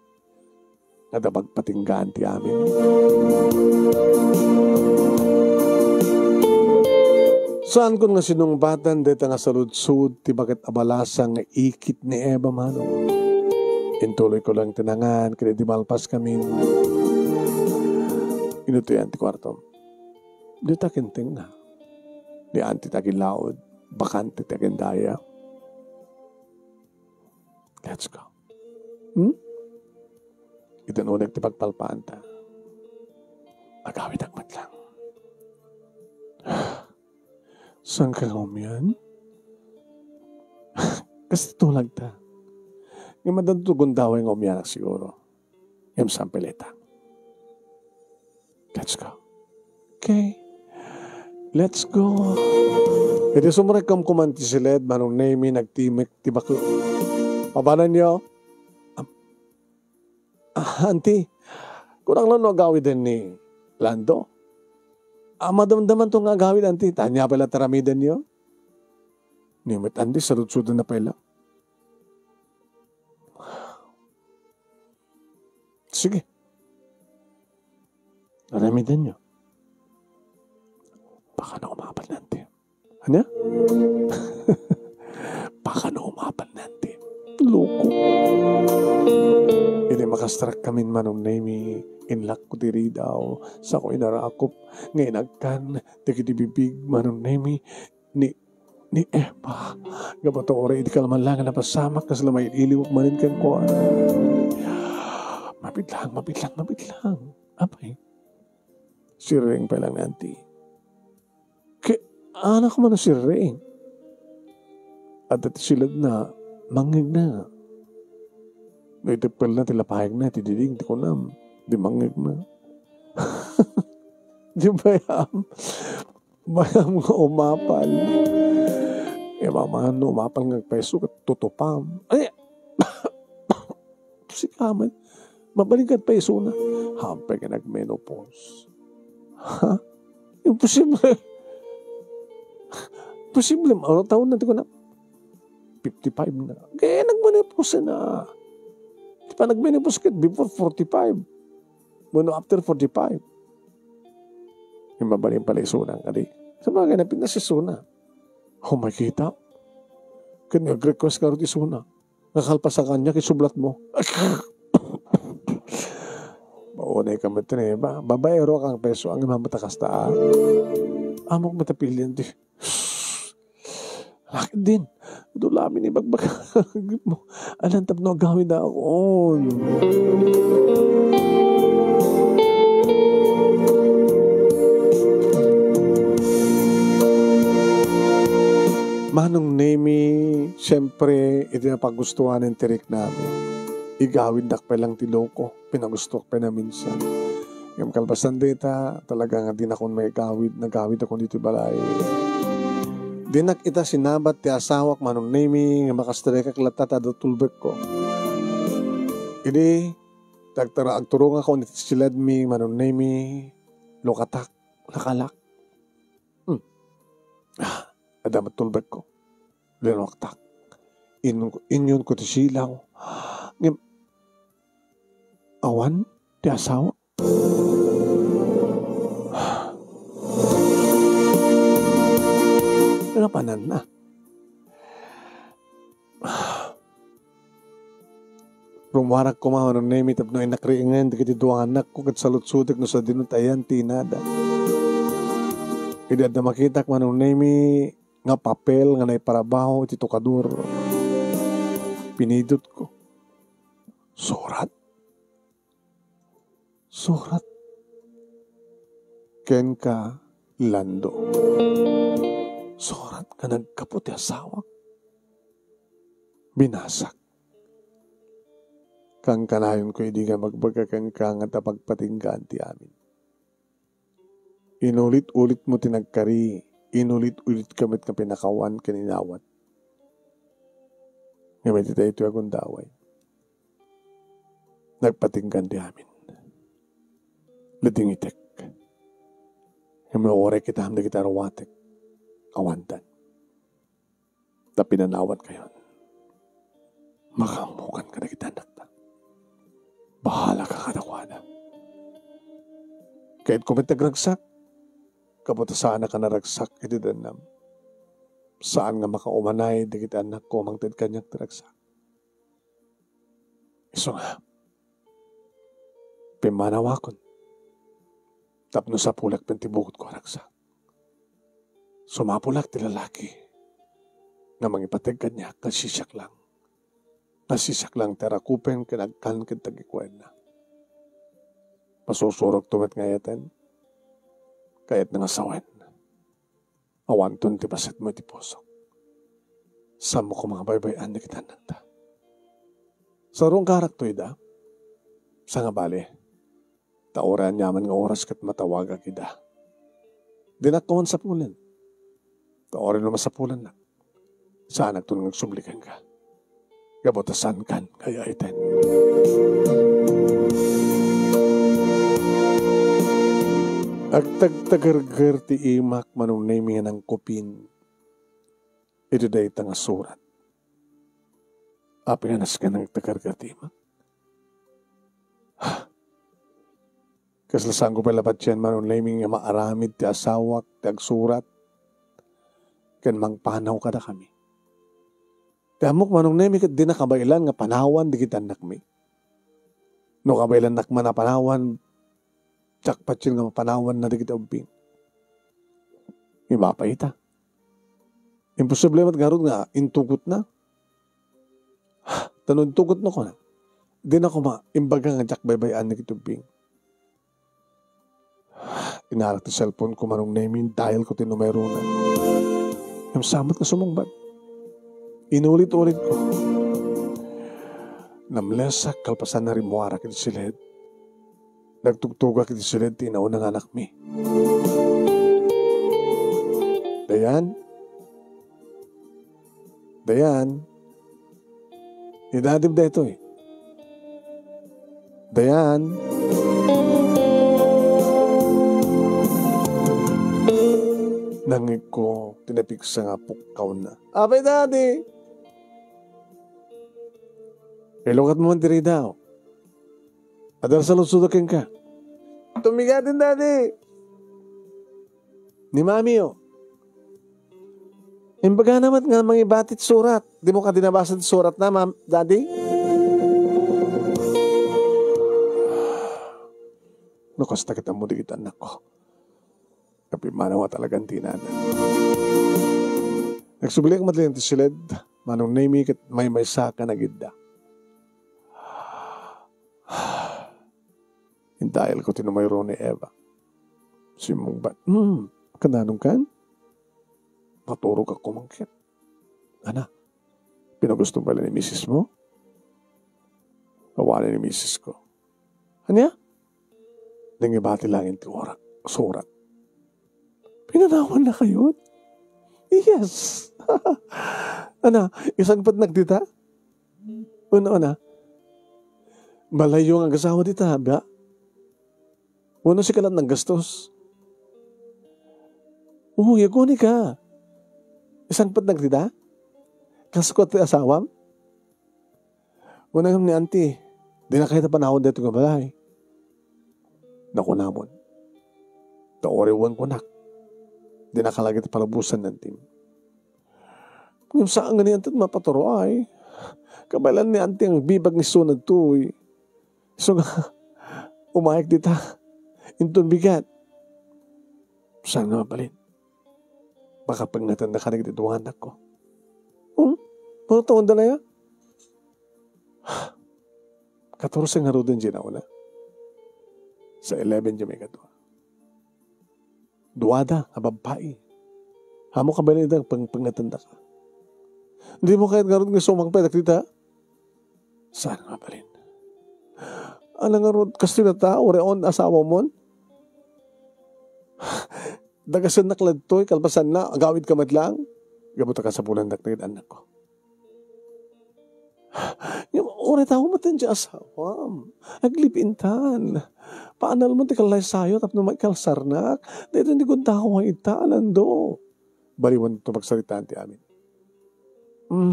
at pagpatinggaan ti amin. Saan ko nga sinungbatan dito nga saludsud ti bakit abalasang nga ikit ni Eva manong. Intuloy ko lang tinangan, kaya di malpas kami. Inutuyan ti kwarto. di takinting na. Di anti takin laod, bakante takin daya. Let's go. Itanunag ti pagpalpaan ta. Magawid ang matlang. Saan ka ngumyan? Kasi tulag ta. Yung madatugon daw yung umyanak siguro. Yung sampeleta. Let's go. Okay. Let's go. Ito sumurekam kumanti si Led, manong name nagtimik, tibak. Pabanan niyo? Auntie, kurang lang no agawid din ni Lando. Madamdaman itong agawid, auntie. Tanya pala taramidan niyo? Nimit, auntie, sarud-sudan na pala. Sige. Taramidan niyo. Baka na umapal natin. Ano? Baka na umapal natin. Loko. Hindi makastruck kami manong name inlak ko diri daw sa ko inarakop ngayon agkan bibig manong name ni Eva gabato ore di kalaman lang na pasamak kas lamay iliwag manin kan ko mabitlang apay si Reng pa lang nanti anak ko man si Reng at silad na mangig na naitipal na tilapahig na tididing di ko nam di mangig na di bayam nga umapal mamahan no umapal nga peso kat tutupam ay si kaman mabalikat peso na hampay ka nagmenopause ha? Imposible ano taon na di ko na 55 na kaya nagmenopause na di pa nagmenopause ka before 45 muna after 45 yung mabaling pala isunang kadi sa mga ganapin na si Suna makita kaya nag-request ka rin isuna nakalpa sa kanya kisublat mo maunay ka matineba babayero kang peso ang mamatakas taa amok matapilyan di lakit din dulamin ni bagbag mo alantab no gawin na ako manong name siyempre ito na paggustuhan ng tirik namin igawid dak pa lang tiloko pinagustok pa na minsan yung kalbasan dita talaga nga din akong may nagawid ako dito balay dinak ita sinabat ti asawak manong name nga makastreka klatata do tulbek ko ini tagtara agturong ako ni silad mi manong name lokatak lakalak adamat tulbek ko linoktak inyon ko ti silaw awan ti asawa napanan na rumarak ko mga nung name itap no inakriingan di kiti duwang anak ko kat salut-sutik no sa dinutayan tinada idad na makita ko manong name nga papel nga naiparabaho iti tukador pinidot ko surat ken ka Lando surat ka nagkaputi asawak binasak kang kanayon ko hindi nga magbagakan ka nga tapagpatinggaan ti amin inulit-ulit mo tinagkari inulit-ulit kamit nga pinakawan kaninawat. Ngayon tayo ito akong daway. Nagpatinggan di amin. Lading itek. Ngayon ore kita hamda kita rawatek. Awantan. Tapinanawat kayo. Makamukan ka na kita anak na. Bahala ka kadakwana. Kahit kumit nagragsak, kaputa saan na ka naragsak, iti danam. Saan nga makaumanay, di kita anak ko, mangtid kanyang taragsak. Iso nga, pimanawakon. Tapno sa pulak pentibukot ko ragsak. Sumapulak ti lalaki. Nga mangipateg kanya, kasisyak lang. Nasisyak lang terakupen kinagkan kitagikwen na. Pasusurok tumet ngayatan. Kayat nga sawen. Awanton ti baset mo ti posok. Samo ko mga baybayan na kita nagta. Sa rong karakto ida, sa nga bali, taoran yaman nga oras kat matawaga kita. Dinakawan sa pulan. Taoran naman sa pulan na. Saan nagtunong nagsublikan ka? Gabotasan kan kaya iten. Agtagtagargar ti imak manong namingan ng kupin. Ito dahi tanga surat. Api nga nas ka ng tagargar ti imak. Kaslasang ko palapat yan manong naming nga maaramid ti asawak ti agsurat. Kan mangpanaw kada kami. Ti amok manong naming kat di nakabailan nga panawan di kita anak mi. No kabailan nakman na panawan Tsak yun nga mapanawan na digit ubing. Iba pa ita. Imposible mat garod nga, intugot na. Tanong tugot na ko na. Di na ko imbaga nga tsak baybayan na kitubing. Inarak ti cellphone ko manong namin dahil ko tinumero na. Yung samot na sumungbat. Inulit-ulit ko. Namlesak kalpasan na rimuara kiti silid. Nagtugtuga kiti silid ti naunang anak mi. Dayan, idadib da ito eh. Dayan, nangig ko, tinapik sa nga pukaw na. Abay daddy! Ilukat mo man diri daw. Adal sa lusudakin ka. Tumiga din, daddy. Ni mami, oh. Imbaga naman nga mga ibatit surat. Di mo ka dinabasa surat na, daddy? Nakasta kita mo di kita, anak ko. Kapimanawa talagang tinanan. Nagsubili ang madali ang tisilid. Manong naimi kat may saka na gidda. Dahil ko tinumayro ni Eva. Simong ba? Kananong kan? Maturog ako mangkit. Ana, pinagusto pala ni misis mo? Awalin ni misis ko. Anya? Nangibati lang yung tiwarak, surat. Pinanawan na kayo? Yes! Ana, isang pat nagdita? Una, malayo ang asawa dita, ba? Una si kalat ng gastos. Yaguni ka. Isang pat nagdita? Kasukot ti asawam? Una ni auntie, di na kahit panahon dito nga balay. Naku namon. Taoriwan ko nak. Di na kalagit palabusan ng team. Yung saan nga ni auntie mapaturo ay. Kabalan ni auntie ang bibag ni sunad to eh. So nga, umayag dita. Intun bigat. Saan nga mabalin? Baka pag natanda ka nagdituhan ako. Puro taon dala ya? 14 nga rodin dyan ako na. Sa 11 dyan may katuwa. Duwada, ababay. Hamo ka ba nito pag natanda ka? Hindi mo kahit nga rodin nga sumang pa, nakita? Saan nga balin? Ano nga rodin, kasi na ta, oreon asawa mo? Dagasan naklad to'y, kalpasan na, agawid ka matlang. Gabuta ka sa pulang daknagid anak ko. Yung oray tao mo din dyan asawam. Aglipintan. Paanal mo ti kalay sayo tapno may kalsarnak. Dito hindi ko tao ang itaalan do. Baliwan ito magsalitaan ti amin.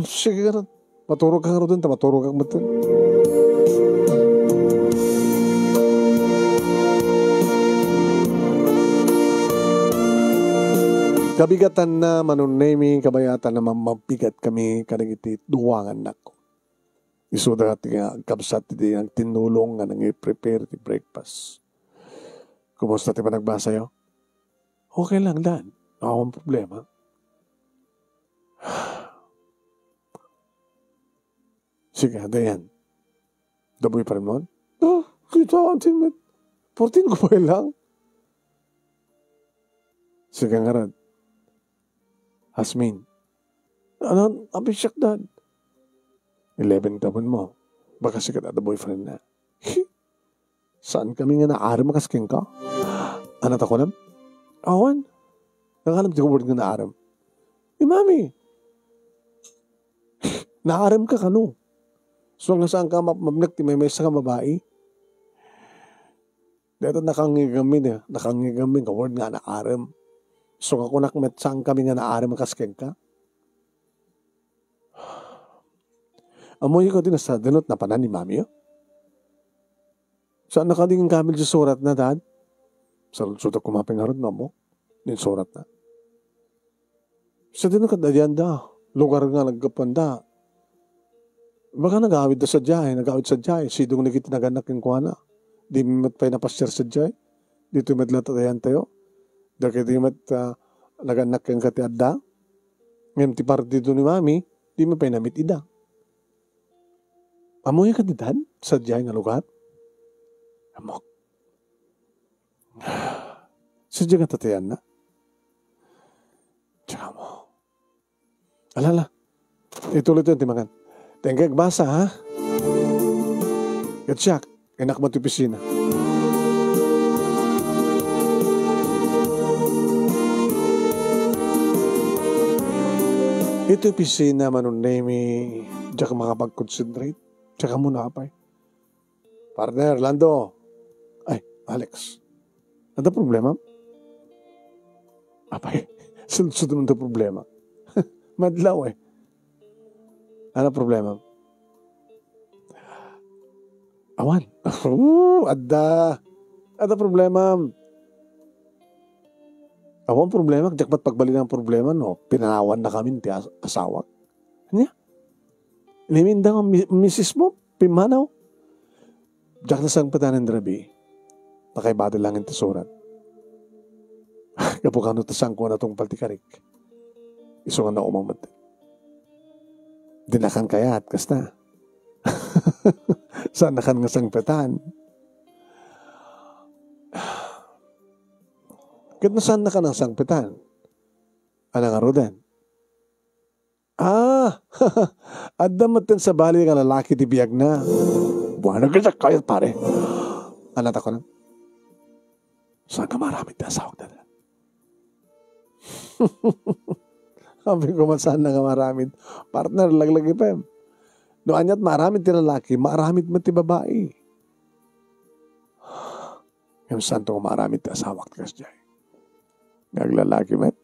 Sige ka rin. Maturog ka nga rin. Maturog ka nga rin. Kabigatan na manunemi, kabayatan na mabigat kami kanagiti duwangan nako. Isuda ti nga kabsat ti ang tinulong nga nang i-prepare ti breakfast. Kumusta ti pa nagbasa yo? Okay lang, Dan. Ako ang problema. Sige, Dayan. Daboy pa rin mo? Kita ang tinmet. 14 ko pa lang. Sige nga rin. Hasmin. Ano, abisyak dan. 11 taon mo. Baka sikat at boyfriend na. Saan kami nga naaram makasking ka? Anak ako lang? Awan. Nakalam di ko word nga naaram. Mami. Naaram ka kano? So nga saan ka mabnagti may isa ka babae? Dito nakangigamin ka word nga naaram. So nga kunak met saan kami nga naaram makasking ka? Amoy ko din sa dinot na panan ni Mami. Saan nakadingin kamil sa surat na, Dad? Sa surat kumaping harod na mo. Nin surat na. Sa dinot ka dadyan da. Lugar nga nagkapanda. Baka nag-awid da sa diyay. Sidong nagit naganak yung kuwana. Di mat pa'y napasyar sa diyay. Dito mat latatayan tayo. Dahil di mat naganak yung katiad da. Ngayon ti partido ni Mami. Di mat pa'y namit ida. Amoy ka didan sa diyay nga lugar? Amok. Sa diyay nga tatayan na? Tsaka mo. Alala. Ituloy ito yung timangan. Tengkag basa, ha? Gatsyak. Enak mo ito pisina. Ito yung pisina manunemi. Diyak makapag-concentrate. Tsaka muna apay. Partner, Lando. Ay, Alex. Ano problema? Apay, sunod naman ito problema. Madlaw eh. Ano problema? Awan. Adda. Ano problema? Awan problema. Jakpat pagbali ng problema, no? Pinanawan na kami ti asawa. Ano? Inimindang ang misis mo, pimanaw. Diyak na sang patanan drabi, nakaibado lang yung tesurat. Kapukano tasang ko na itong paltikarik. Iso nga na umang mati. Dinakan kayat, kasta. Saan nakan nga sang patan? Kat na saan nakan ang sang patan? Anang arudan? Adamatin sa bali nga lalaki di biyag na. Buwan na ganda kayo pare. Alat ako lang. Saan ka maraming tasawag na? Sabi ko man saan na nga maraming. Partner, laglagi pa yun. Doon niya't maraming ti lalaki, maraming man ti babae. Yung saan to maraming ti asawak ti kasjay. Naglalaki man.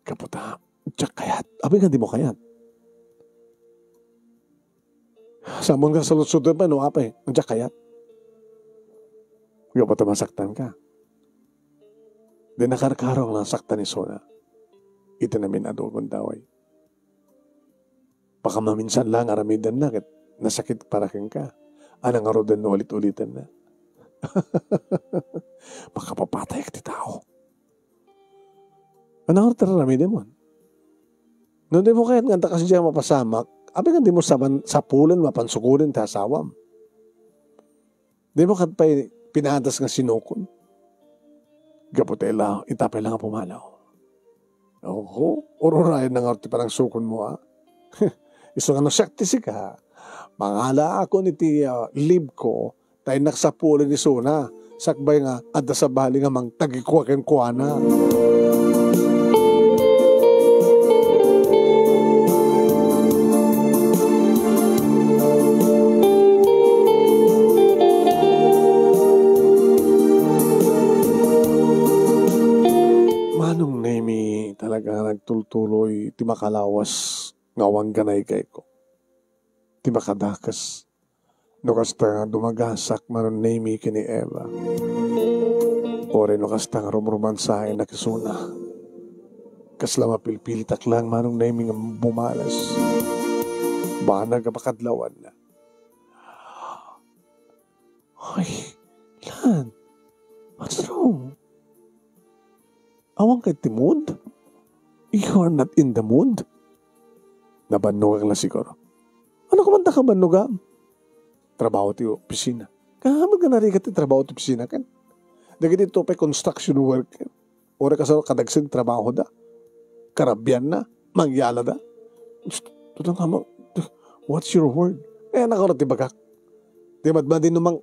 Kaputa, tsak kayat. Abay nga di mo kayat. Samon ka sa lusod pa, no apay. Tsak kayat. Kaputa masaktan ka. Di nakarkarong lang saktan ni Sona. Ito namin adulong daway. Baka maminsan lang aramidan na kat nasakit paraking ka. Anang arodan na ulit-ulitan na. Baka papatay ka ti tao. Anong aramidan mo? No, di mo kaya't nganta kasi siya mapasamak, abi nga di mo sapulan, mapansukulin, tasawam. Di mo kat pa'y pinahadas nga sinukon. Gaputela, itapay lang ang pumalaw. Ururayan na nga parang sukon mo, ha? Iso nga nasyakti si ka. Mangala ako ni ti lib ko, tayo naksapulan ni Sona. Sakbay nga, adda sa bali nga mang tagikuwakin kuwa na. Talaga nagtultuloy, ti makalawas ngawang ganay kay ko. Ti makadakas. No kasta nga dumagasak manon nemi kini Eva. Ore no kasta nga rumrumansahin na kisuna. Kasla mapilpilitak lang manong nemi nga bumalas. Bana ka makadlawan na. Ay, lan. Awang kay timod? You are not in the mood? Nabanog lang siguro. Ano kumanta ka banuga? Trabaho ti opisina. Kahamag ka narigat ti trabaho ti opisina kan. Dagiti ito pa construction worker. Ora ka sa kadagsin trabaho da. Karabyan na. Mangyala da. Tutang kamo. What's your word? Eh nakarot ti bagak. Di madma din namang.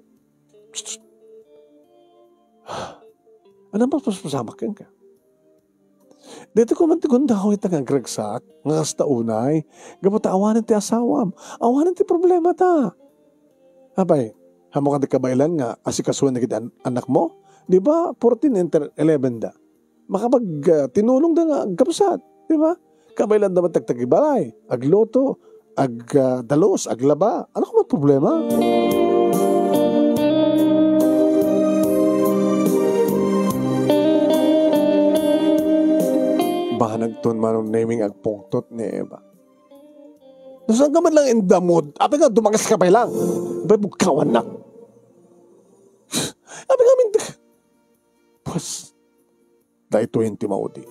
Ano ba pasamak yan ka? Dito ko man ti gunda ko itang agragsak. Nga hasta unay. Gapata awanan ti asawam. Awanan ti problema ta. Abay, hamo ka di kabailan nga asikasuan na kita anak mo? Di ba? 14 enter 11 da. Makapag tinulong da nga agkapsat. Di ba? Kabailan dapat tagtagibalay. Agloto. Dalos. Aglaba. Ano ka man problema? Baka nagtun manong naming agpungtot ni Eva. Nasaan ka man lang in the mood? Api nga, dumagas ka pa lang. Abay, bugkawan na. Api nga, pas, dahil 20 maudi.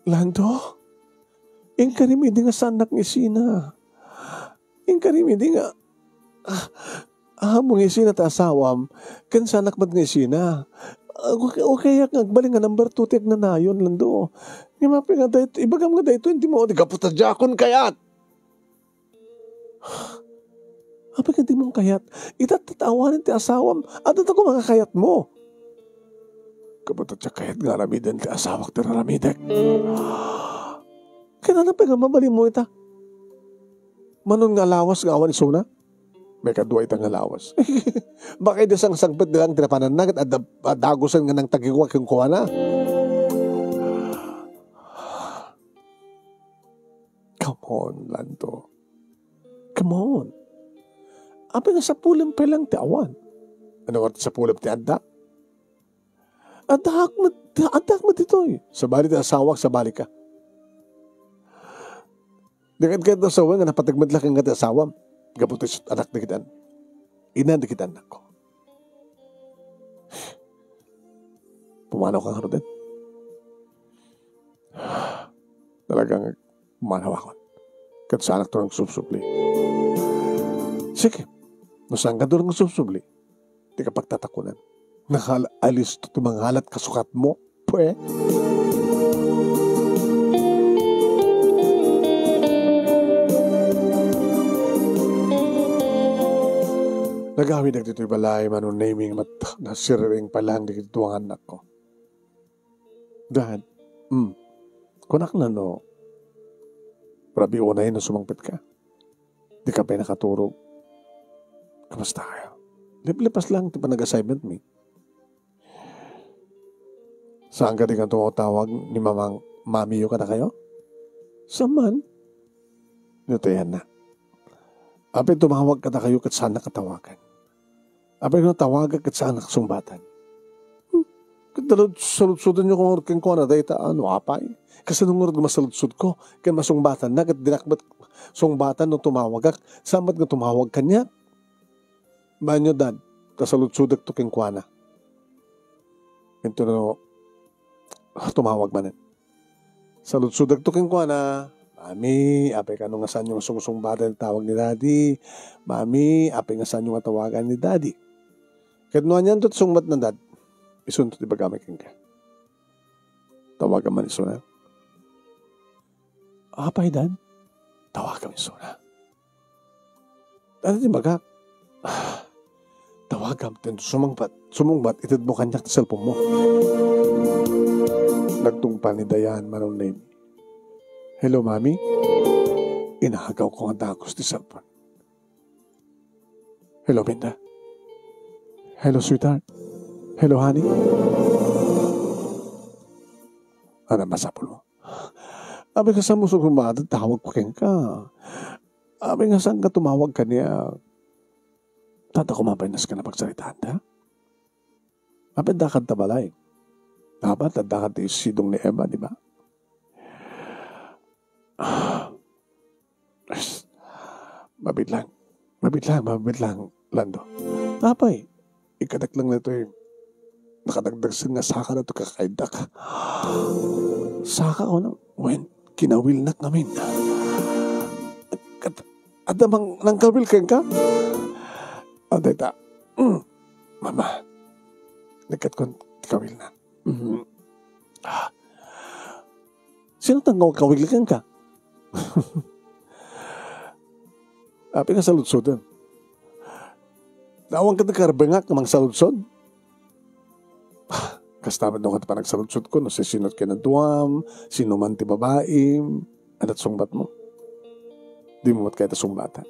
Lando, yung karimidi nga sanak ng isina. Yung karimidi nga, mong isina ta asawam, kan sanak mat ng isina. Okay, agbaling nga number 2 tiag na nayon, Lando. Nga mapi nga dahil, ibagam nga dahil 20 mo, di ka puta jakon kayat. Api nga di mong kayat, itatatawanin ti asawam, at ito ko mga kayat mo. Kaputa siya kayat nga ramidan ti asawak ti raramidek. Kaya na pa nga mabali mo ita. Manon nga lawas nga awan isuna. May kadwa itang lawas. Baka idasang sangpit nilang tinapanan na at dagusan nga ng tagiwak yung kuha na. Come on, Lando. Come on. Apa nga sa pulim pa lang ti awan. Ano nga sa pulim ti anda? Adak mo dito eh. Sa bali ti asawak, sa bali ka. Dikit kahit asawa nga napatagmadlak nga ti asawam. Gaputos anak na kitaan. Ina na kitaan ako. Pumanaw kang harutin. Talagang pumanaw ako. Kat sa anak to ng susubli. Sige. Nasaan ka doon ng susubli? Di ka pagtatakunan. Nakaalis to manghalat kasukat mo. Pwe. Nagawin na dito'y balay, manong naming nasiriring palang di dito ang anak ko. Dad, kunak na no, prabi unay na sumangpit ka. Di ka pa nakaturog. Kamusta kayo? Lipas lang, di pa nag-assignment me. Saan ka di kang tumatawag ni mamang mamiyo ka na kayo? Saman? Nutayan na. Apay tumawag ka na kayo kat saan nakatawagan. Apay kung tawagan kat saan nakasumbatan. Salud-sudan nyo kung ko na dahil ano apay. Kasi nung nga masaludsud ko, kaya masungbatan na, kat dinakbat sungbatan nung tumawag ak, samat nga tumawag kanya. Banyo dad, kasaludsudak to kengkwana. Ito na tumawag manin. Saludsudak to kengkwana. Mami, apay ka nung nga saan yung sungbatan tawag ni daddy. Mami, apay nga saan yung tawagan ni daddy. Kahit nuhan yan do't sungbat na dad, isun to di bagamay kang ka. Tawagan man isuna. Apay dad, tawagan isuna. Dad, di bagak. Tawagan, sumungbat, itid mo kanyak sa cellphone mo. Nagtungpa ni Dayan, manong name. Hello, Mami? Inahagaw ko ang dagos ni cellphone. Hello, Binda? Hello, sweetheart? Hello, honey? Ano masapol mo? Abi ka sa musog rumada, tawag pa ka. Abi nga saan ka tumawag ka niya? Tata kumapainas ka na pagsalitaan ta? Abi dakad ta balay. Dapat dakad ta isidong ni Emma, di ba? Mabit lang, Lando. Apay, ikadak lang na ito nakadagdagsan nga saka na ito kakaidak. Saka ko na, when kinawil na namin. Adamang nang kawil ka? O, deta. Mama, nagkat ko kawil na. Sino tanggaw kawil ka? Api ka saludsodan. Nawang ka nagkarbangak namang saludsod. Kastamad nung ka pa nagsaludsod ko, no, sinot ka na duwam, sino man ti babaim, alat sungbat mo. Di mo mat kahit sungbata.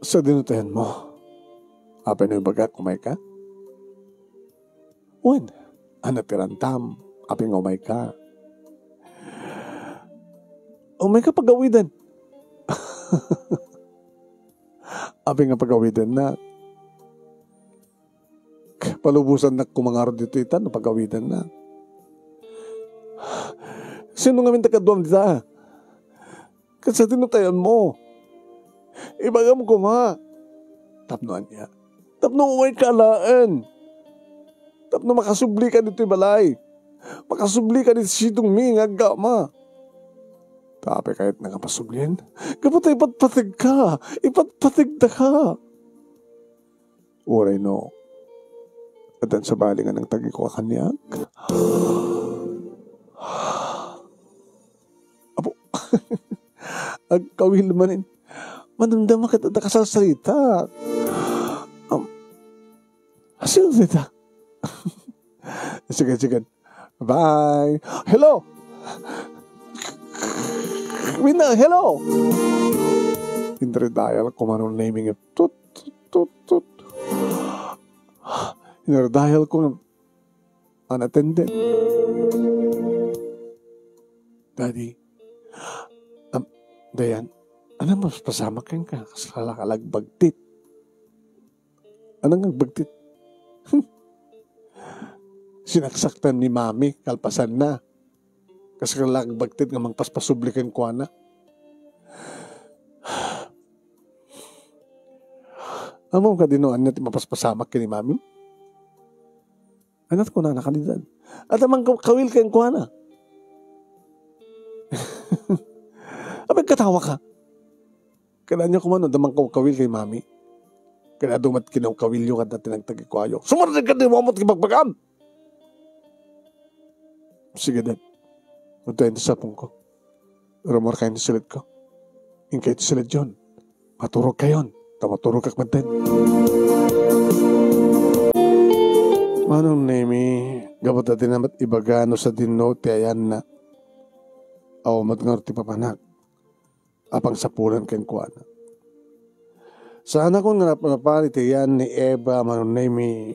Sa dinutayan mo, apay na yung baga, kumay ka? Wen, anatirantam, apay nga umay ka. Umay ka pag-awidan. Apay nga pag-awidan na. Palubusan na kumangarod dito itan, pag-awidan na. Sino nga minta kaduam dita? Kasi tinutayan mo. Ibagam ko ma. Tapnoan niya. Tapno uway kalaan. Tapno makasubli ka dito balay. Makasubli ka dito sitong mingag ka ma. Tapi kahit nakapasublin, kapag ipatpatig ka. Ipatpatig na ka. Uray no. At sa balingan ng tagi ko kanyag. Apo, agkawil manin. Manamdama ka at nakasalsalita. Sino salita? Sige. Bye. Hello. Mina, hello. Indredayal ko manong naming it. Tut. Indredayal ko unattended. Daddy, Dayan, ano mas pasama ka ka? Kasala ka lagbagtit. Anong nagbagtit? Sinaksaktan ni mami, kalpasan na. Kasi lagbagtit nga magpaspasublikan ko na. Amo ka dinoan natin mapaspasamak ka ni mami? Anat ko na nakalidan. At amang kawil ka yung kuha na. Abay katawa ka. Kaya niyo kumano, damang kawil kay mami. Kaya dumat kinawkawil yung at natin ang tagikwayo. Sumarad ka din mo mo't kibagbagam! Sige, Dad. Puntayin sa sapong ko. Rumor kayo na silid ko. Yung kayo silid yun. Maturog kayon. Maturog kak mantin. Manong nemi, gabot natin namat ibagano sa dinote ayan na. Aw, matngarti papanak. Apang sapulan kayong kuwana. Sana kung napalit yan ni Eva, manong nemi,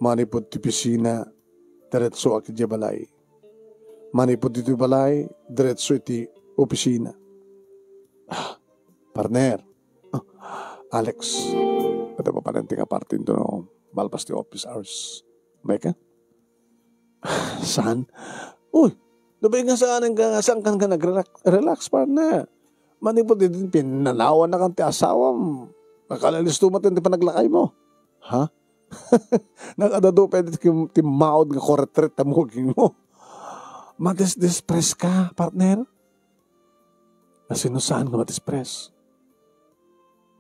manipod ti pisina, diretso aki di balay. Manipod dito balay, diretso iti opisina. Partner. Alex. Ito pa pananti ka partin to no, malpas ti office hours. May ka? Saan? Uy, nabay nga saan ka nag-relax partner. Manipod din pinanawan na kang ti asawam. Nakalalis tumatin ti panaglakay mo. Ha? Nakadado pwede ti maod nga koretret tamuging mo. Madis-despress ka, partner? Sinusaan ka madispress?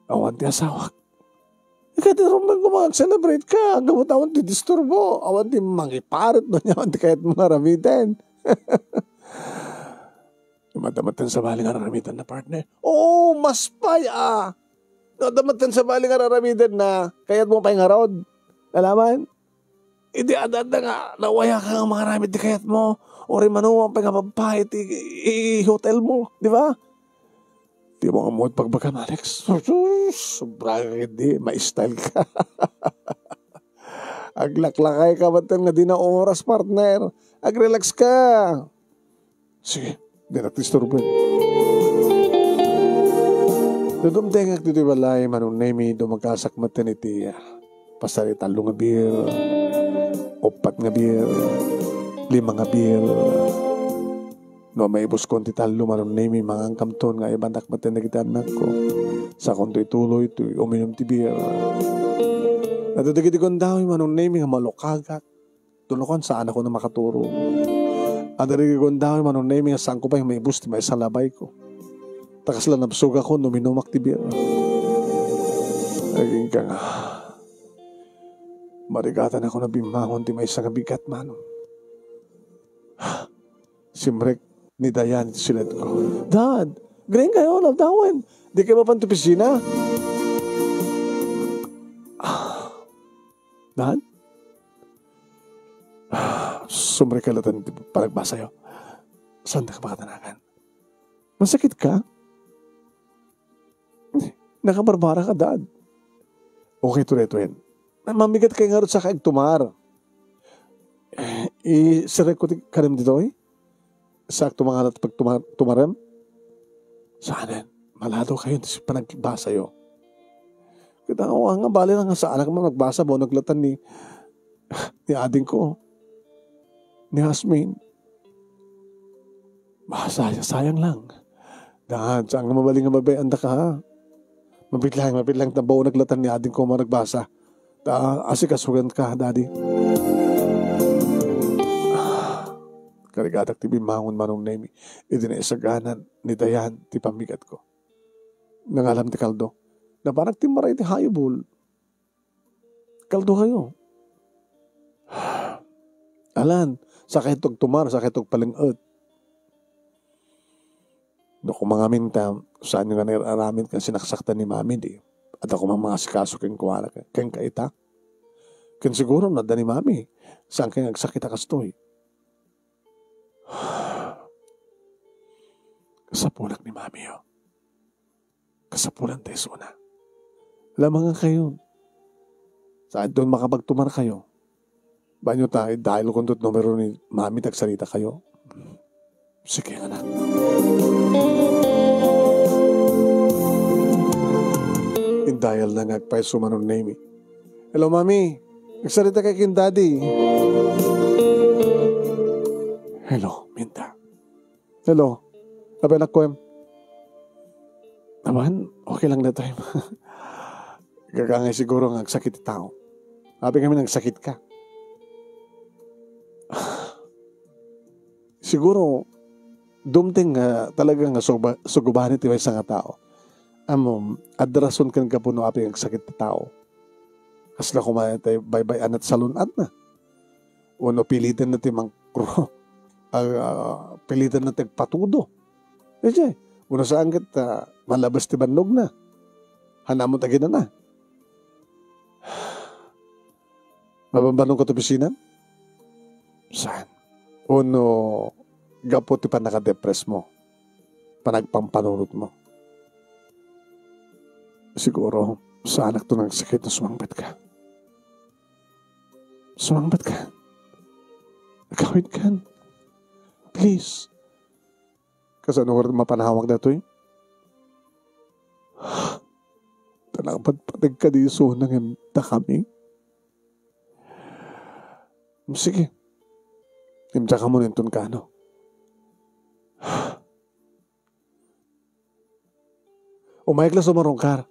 Awan ti asawak. Ikati rumang ko mag-celebrate ka. Gamot-awan ti disturbo. Awan ti mangiparit doon yawan ti kahit mga ramitin. Madamatan sa baling araramitan na partner. Oo, mas pay ah. Madamatan sa baling araramitan na kaya't mo pa'y ngarod. Alaman? Hindi adada nga. Nawaya ka nga mga ramit di kaya't mo. O rin manuwang pa'y nga papahit i-hotel mo. Di ba? Di mo nga mood pagbagam, Alex. Sobrang hindi. Ma-style ka. Aglaklakay ka ba't nga di na oras, partner. Agrelax ka. Sige. Di natisturban. Dudumtengak dito balay manong nemi dumagasak matin iti pasari talo nga beer, 4 nga beer, 5 nga beer. No may ibus konti talo manong nemi mangangkam ton nga ibandak matin na kita anak ko. Sa konto ituloy ito uminom ti beer. At dagiti-kon daw manong name nga malukagak. Tulokon saan ako na makaturo. At dagiti-kon daw manong name nga saan ko pa yung may busti may salabay ko. Takas lang nabsug ako numinumak tibir. Naging ka nga. Marigatan ako na bimangon ti may isang bigat manong. Simrek ni Dayan silet ko. Dad, green kayo, nabdawan. Di kayo mapantupisina. Dad? Sumrek kalatan panagbasa yo. Saan ka makatanakan? Masakit ka? Nakabarbara ka, Dad. Okay, tuloy-tuloy. Mamigat kayo nga rin sa kaigtumar. I-sirek ko karim dito eh. Sakto mga na't pag tumarem. Saanin, malado kayo sa panagbasa yo. Kita ko nga bali na nga sa anak mo nagbasa mo, naglatan ni ading ko. Ni Hasmin. Sayang lang. Dahil saan nga mabaling nga mabayanda ka ha. Mapit lang tabaw naglatan ni ading ko mo nagbasa. Asikasugan ka, Daddy. Karigatak ti bimangon manong nemi. Iti na isaganan ni Dayan ti pamigat ko. Nangalam ti kaldo. Na parang ti maray ti hayobol. Kaldo kayo. Alan, sakit tog tumar, sakit tog palingot. No, kung mga minta, saan yung nga nararamit kang sinaksaktan ni Mami, di. At ako mga sikaso kang kuwala ka. Kang kaita. Kung siguro na ni Mami. Saan kang nagsakit akastoy? Kasapulan ni Mami yo. Kasapulan tayo suna. Lamang nga kayo. Saan doon makapagtumar kayo? Banyo tayo dahil kung doon numero ni Mami tagsalita kayo? Sige nga na. Dahil na nagpay sumanon name. Hello, Mami. Nagsalita kay kin Daddy. Hello, Minta. Hello. Abenak ko. Naman, okay lang na tayo. Gagangay siguro ng sakit tao. Sabi kami nagsakit ka. Siguro, dumting talagang sugubahan ito may isang tao. Adrason kan ka puno api ang sakit na tao. Kasla kumaya tayo baybay anat salunat na. Uno pilitan na timang kro. Pilitan na tayo patudo. Kasi, uno saan kita malabas ti bandog na. Hanamot agin na. Mabambanong ko ito bisinan? Saan? Uno, gapo ti pa nakadepress mo. Panagpampanunot mo. Siguro, sa anak to ng sakit na sumangbat ka. Sumangbat ka. Nagkawin ka. Please. Kasi ano mapanahawag na to eh? Tanang patpatag ka di so nang imta kami. Sige. Imta ka mo nintun ka no. Umayag lang sumarungkar.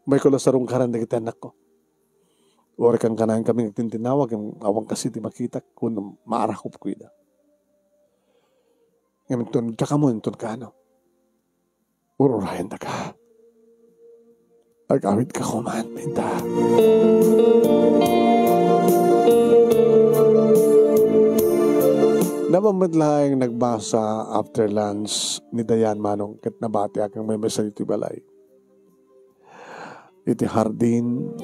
May ko lang sa rungkaran na kita anak ko. Ori kang kanahin kami nagtintinawag, yung awang kasi di makita kung maarakop ko yun. Ngayon, tsaka mo, nitun ka, no? Ururayan na ka. Agawid ka kumaan, Minta. Napamadlaing nagbasa after lunch ni Dayan Manong kat nabati akang may masalito balay. Iti hardin,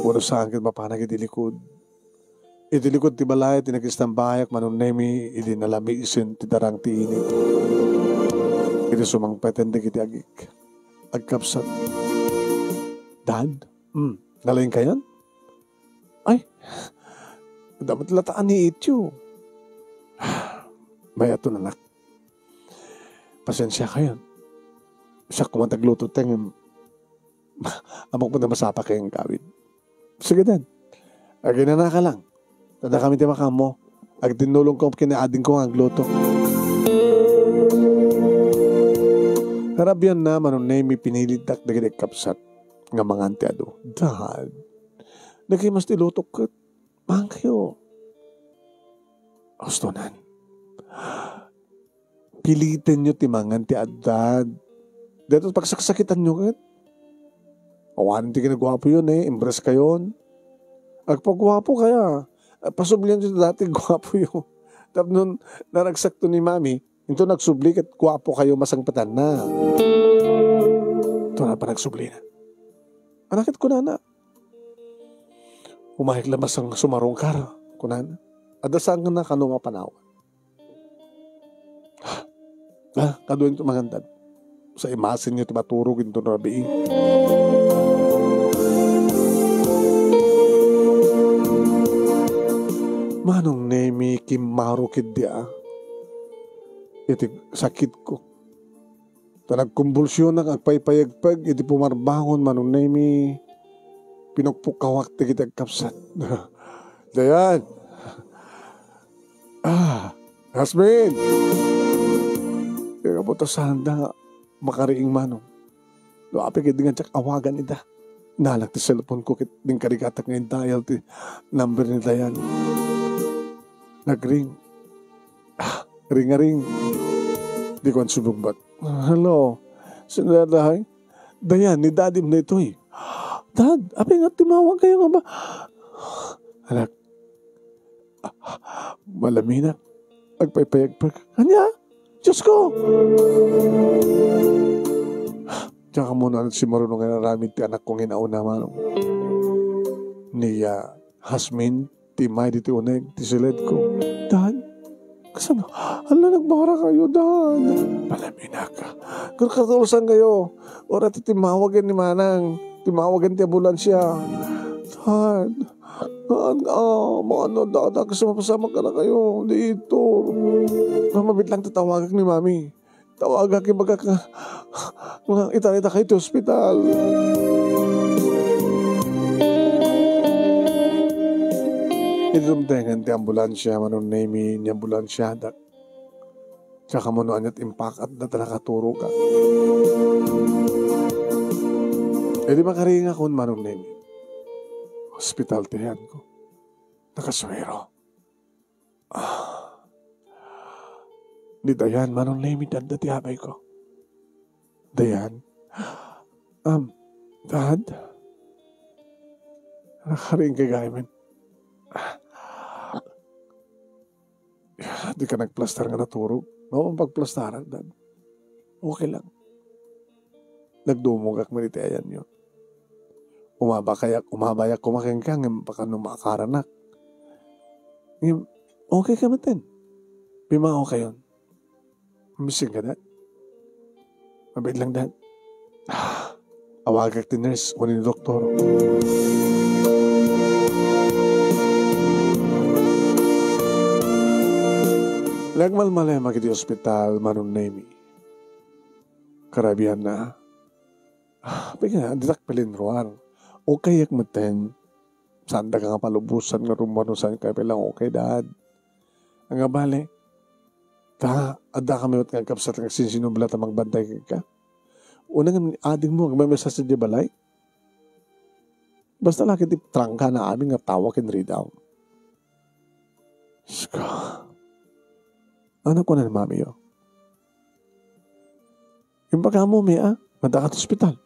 wala saan kat mapanag itilikod. Itilikod ti balay, tinagistambay, manong nemi, iti nalamisin, ti darang ti init. Iti sumangpeten, iti agik. Agkapsat. Dad? Nalayin kayan? Ay, dapat lataan ni Ityo. May ato nanak. Pasensya kayo. Siya kumatagluto tayong amok mo na masapa kayong kawid. Sige, Dad. Aginana ka lang. Tada kami timakam mo. Ag tinulong ko kinaading ko ang gluto. Harabyan na manong nemi pinilit tak dagdag kapsat nga mga antiado. Dad, Naghimas ti lutok kat. Mahang kayo. Gustonan. Pilitin nyo timangan ti addad. Dito pagsaksakitan nyo kat. Awan ti kinagwapo yun Impress kayon. Agpagwapo kaya. Pasublihan nyo dati gwapo yun. Tapos nun naragsakto ni mami, ito nagsubli kat gwapo kayo masangpatan na. Ito na pa nagsubli na. Anakit ko na. Umahik lamas ang sumarong kar. Kunan. Adasang na kanong panawan. Kaduin ito magandad. Sa imasin nyo ito maturog ito na rabi. Manong nemi kimarukid dia. Iti sakit ko. Nagkumbulsyon ang agpaypayagpag. Iti pumarbangon manong nemi. Pinukpukawak ti kita kapsat. Dayan. Hasmin. Kaya po sanda makariing manong. Luapi kaya nga tsak awagan ita. Nalak ti cellphone ko kit ding karigatak ngayon dial ti number ni Dayan. Nagring. Ring-ring. Di ko ang subugbat. Hello. Sinadahay. Dayan, ni dadim na ito Dad, api nga timawag kayo nga ba? Anak. Malaminak. Agpaypayagpag. Kanya? Diyos ko! Diyan ka muna si marunong nga naramid ti anak kong inauna manong. Niya Hasmin, ti may di ti uneg, ti silid ko. Dad, kasano? Hala, nagbara kayo, Dad. Malaminak ka. Kung katulusan kayo, ora ti timawagan ni Manang, timawagan ti ambulansya. Dad, Dad, kasi mapasama ka na kayo dito. Mabit lang tatawagan ni Mami. Tawagan kayo mga italita kayo ti hospital. Idumdengan ti ambulansya, manon nemi ni ambulansya, dak. Tsaka mo noan at impakat na nakaturo ka. Di makaringa kon manon nemi. Hospital tiyan ko. Nakaswero. Di Dayan, manon nemi danda ti habay ko. Dayan. Dad? Nakaring kay Gaiman. Di ka nagplastar nga naturog. Oo, pagplastaran, Dad. Okay lang. Nagdumugak mo niti ayan yun. Umabayak kumakengkang, baka numakaranak. Okay ka matin. Pimao ka yun. Missing ka, Dad. Mabait lang, Dad. Awagak ti nurse, kunin ni doktor. Nagmalmalay magiti hospital, manong nemi. Karabihan na. Bigyan, ditak palinruan. Okay yak maten. Sanda ka nga palubusan nga rumano saan ka pilang okay, Dad. Ang nga bale, ada kami at kapsat ng sinsinubla ta magbantay ka. Unang ading mo, magmamesa sa di balay. Basta laki ti trangka na aming nga tawa kin read out. Anak ko na ni Mami yo. Yung pagka mo, Mia, madakat hospital.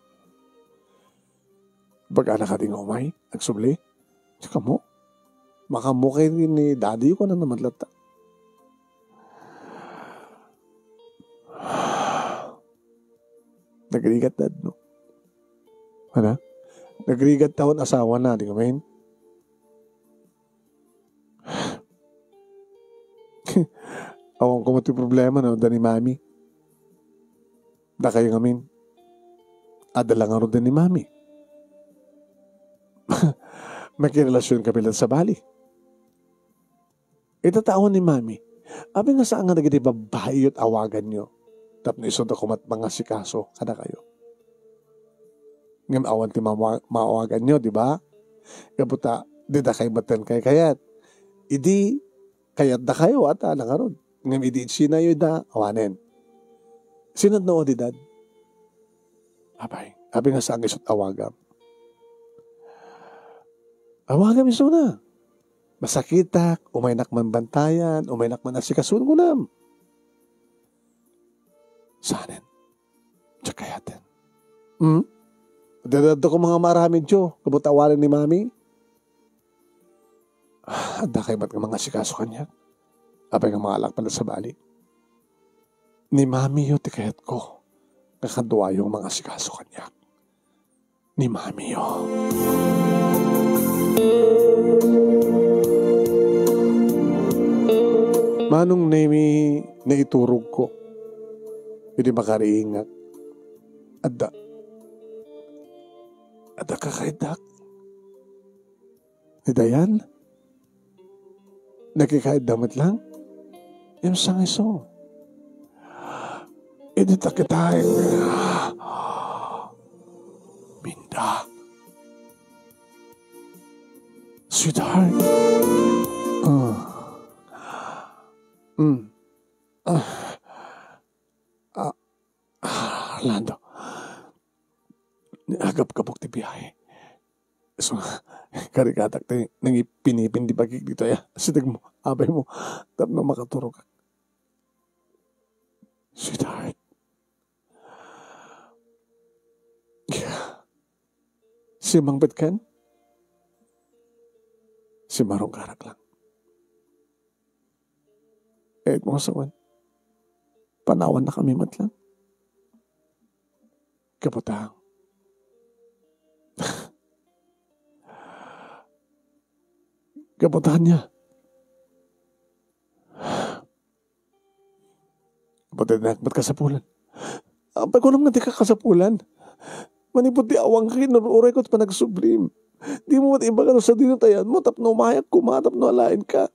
Pag anak ka din umay, nagsubli, tsaka mo. Makamukay ni Daddy ko na naman lata. Nagrigat, Dad, no? Ano? Nagrigat taon asawa na, di ka main? Awang ko mati problema no, da ni Mami. Da kayo ngamin. Adala nga ro din ni Mami. Makirelasyon kami lang sa bali. Itataon ni Mami. Abi nga saan nga nagiti babae at awagan nyo. Tapos isod ako mga sikaso. Kada kayo. Ngam awan ti maawagan nyo, di ba? Kaputa, di da kayo batan kay kayat. Idi, kayat da kayo at alang aron. Ngam idi sinayo da, awanen. Sinad no, di Dad? Abay, abi nga saan isot awagam. Awagan miso na. Masakitak, umaynak man bantayan, umaynak man asikasun ko nam. Sanin, tsakayatin. Dadado ko mga maramid yo, kabutawarin ni mami. Anda kayo ba't mga asikaso kanya? Apay nga mga alak pala sa bali. Ni mami yo, tikayat ko. Kakadua yung mga asikaso kanya. Ni mami yo. Manong nemi na iturog ko. Hindi makariingat. Ada kakaidak. Hidayan. Nakikait damit lang. Yung sang iso. Hindi takitay. Minda. Sweetheart. Orlando. Agap-kapok ti biyahe. So, karikatak tayo nang ipinipin di pagkik dito ya. Sidag mo, abay mo, tapno makaturog. Sweetheart. Si Mang Betken? Si Marong Karak lang. Eh, mga sawan. Panawan na kami matlang. Kapatang. Kapatahan niya. Kapatid na, ba't kasapulan? Apay ko naman di ka kasapulan. Manipot di awang kayo, naruray ko't pa nagsublim. Di mo mat iba ka no sa dinatayan mo, tapno umayak ko, tapno alain ka.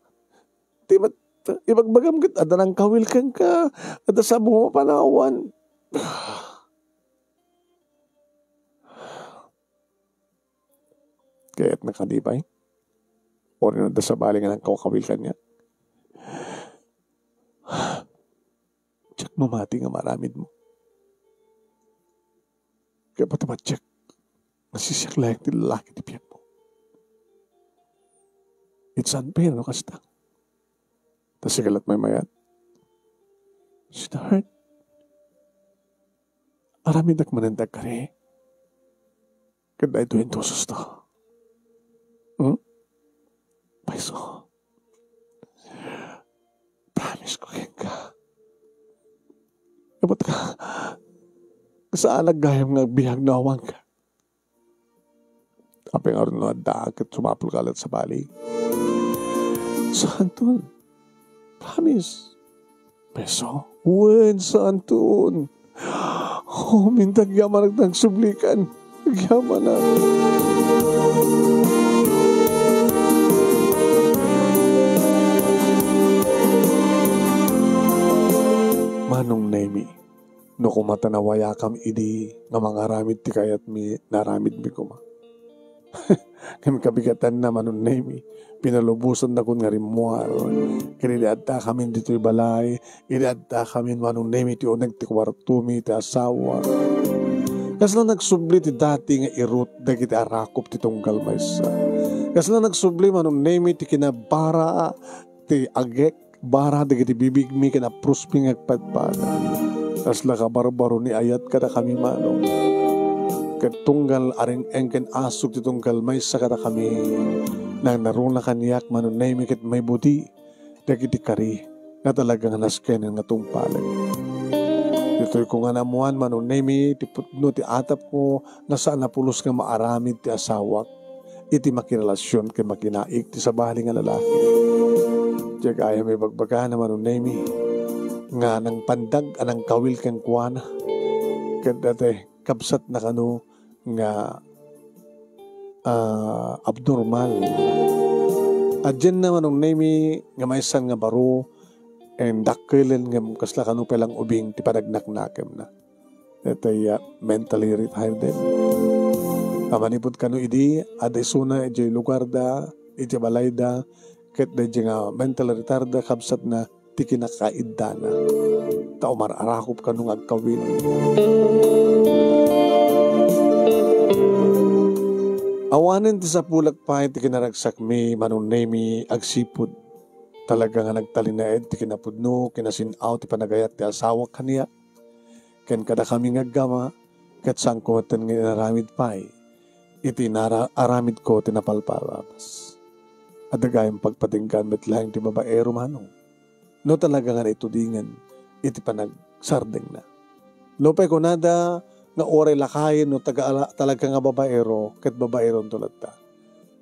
Di mat, ibagbagam kit, ada nang kawil kang ka, ada sabo mo panawan. Kaya't nakadipay. O rin na sa bali nga ng kawakawil ka niya. Tsak mamati nga maramid mo. Kaya pati matyak, nasisiyak lang yung lalaki di piyak mo. It's unfair, no, kasta. Tas sigalat may mayat. Sweetheart, aramid ak manandag ka rin. Kada ito yung tosos to. Paiso. Promise ko kaya ka. Dapat ka, saan naggayam nga bihag na awang ka? Apeng aron na daakit sumapul kalat sa bali. Saan tun? Promise. Peso? Wen, saan tun? Oh, mintag yaman nagsublikan. Yaman na. Manong Nemi, no kumatanawaya kam idi nga mga ramid ti kayat mi naramid mi kuma. Kami kabigatan na Manong Nemi, pinalubusan na kun nga rimuar. Kiniadta kami dito'y balay, iniadta kami Manong Nemi ti unag ti kwartumi ti asawa. Kas lang nagsubli ti dati nga irut da kiti arakop ti tunggal maysa. Kas lang nagsubli Manong Nemi ti kinabara ti agek bara dagiti bibig mi kana prusping agpadpada. Tas la kabarbaro ni ayat kada kami manong. Ket tunggal aring engken asuk ti tunggal maysa kada kami nang naruna kaniyak Manong Nemi ket may budi dagiti kari nga talagang nasken nga tungpalan. Dito'y kung anamuan Manong Nemi ti putno ti atap ko nasaan napulos nga maaramid ti asawak iti makirelasyon ket makinaik ti sabali nga lalaki. Diyak ayaw may bagbaga na Manong Nemi nga nang pandag anang kawil kang kuwana kadate kapsat na kano nga abnormal at dyan na Manong Nemi nga maysan nga baro and dakilen nga kasla kano pelang ubing ti panagnak-nakem na datay mentally retired din amanipod kano idi aday suna iti lugar da iti balay da ket da nga mental retarda kapsat na ti kinakaidda na tao mararakop ka nung agkawin. Awanin ti sa pulag pa iti kinaragsak mi manunay mi agsipod. Talaga nga nagtalinaed ti kinapudno, kinasinaw ti panagayat ti asawa kaniya. Ken kada kami ngagama, kat sangkoten nga inaramid pa'y, iti aramid ko tinapalpalabas. Adagayang pagpatinggan met lang ti babaero manong. No talaga nga itudingan, iti panagsardeng na. No pa'y kunada, nga oray lakayin no talaga nga babaero, kat babaeron tulad ta.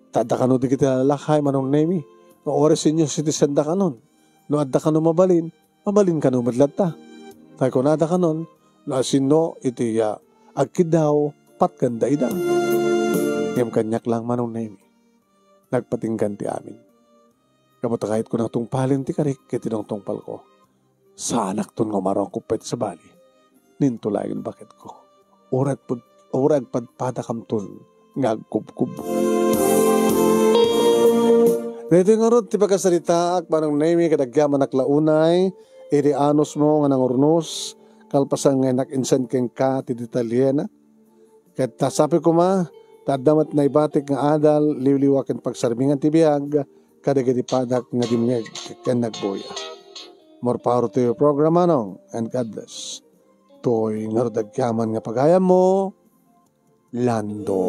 Tada ka no di kita lalakay manong nemi, nga oray sinyo citizen da ka nun. No adda ka no mabalin ka no madlat ta. Tay kunada ka nun, no asino iti agkidaw patganda ida. Ngem kanyak lang manong nemi, nagpatinggan ti amin. Kamuta kahit ko nang tungpalin ti karik, kiti nang tungpal ko. Sa anak ton nga marang kupet sa bali, nintulayin bakit ko. Urag padpada kamton ngagkubkub. Dito nga ron, ti pagkasalita ak parang nemi kadagyaman naklaunay, iri anos mo nga nangurnos, kalpasan nga nakinsan keng ka ti detalyena. Kat tasapi ko ma, tadamat na ibatik nga adal, liwliwakin pagsarmingan ti biyag, kadagiti padak nga dimyag ken nagboya. More power to your program anong, and God bless. To'y nga dagyaman nga pagayam mo, Lando.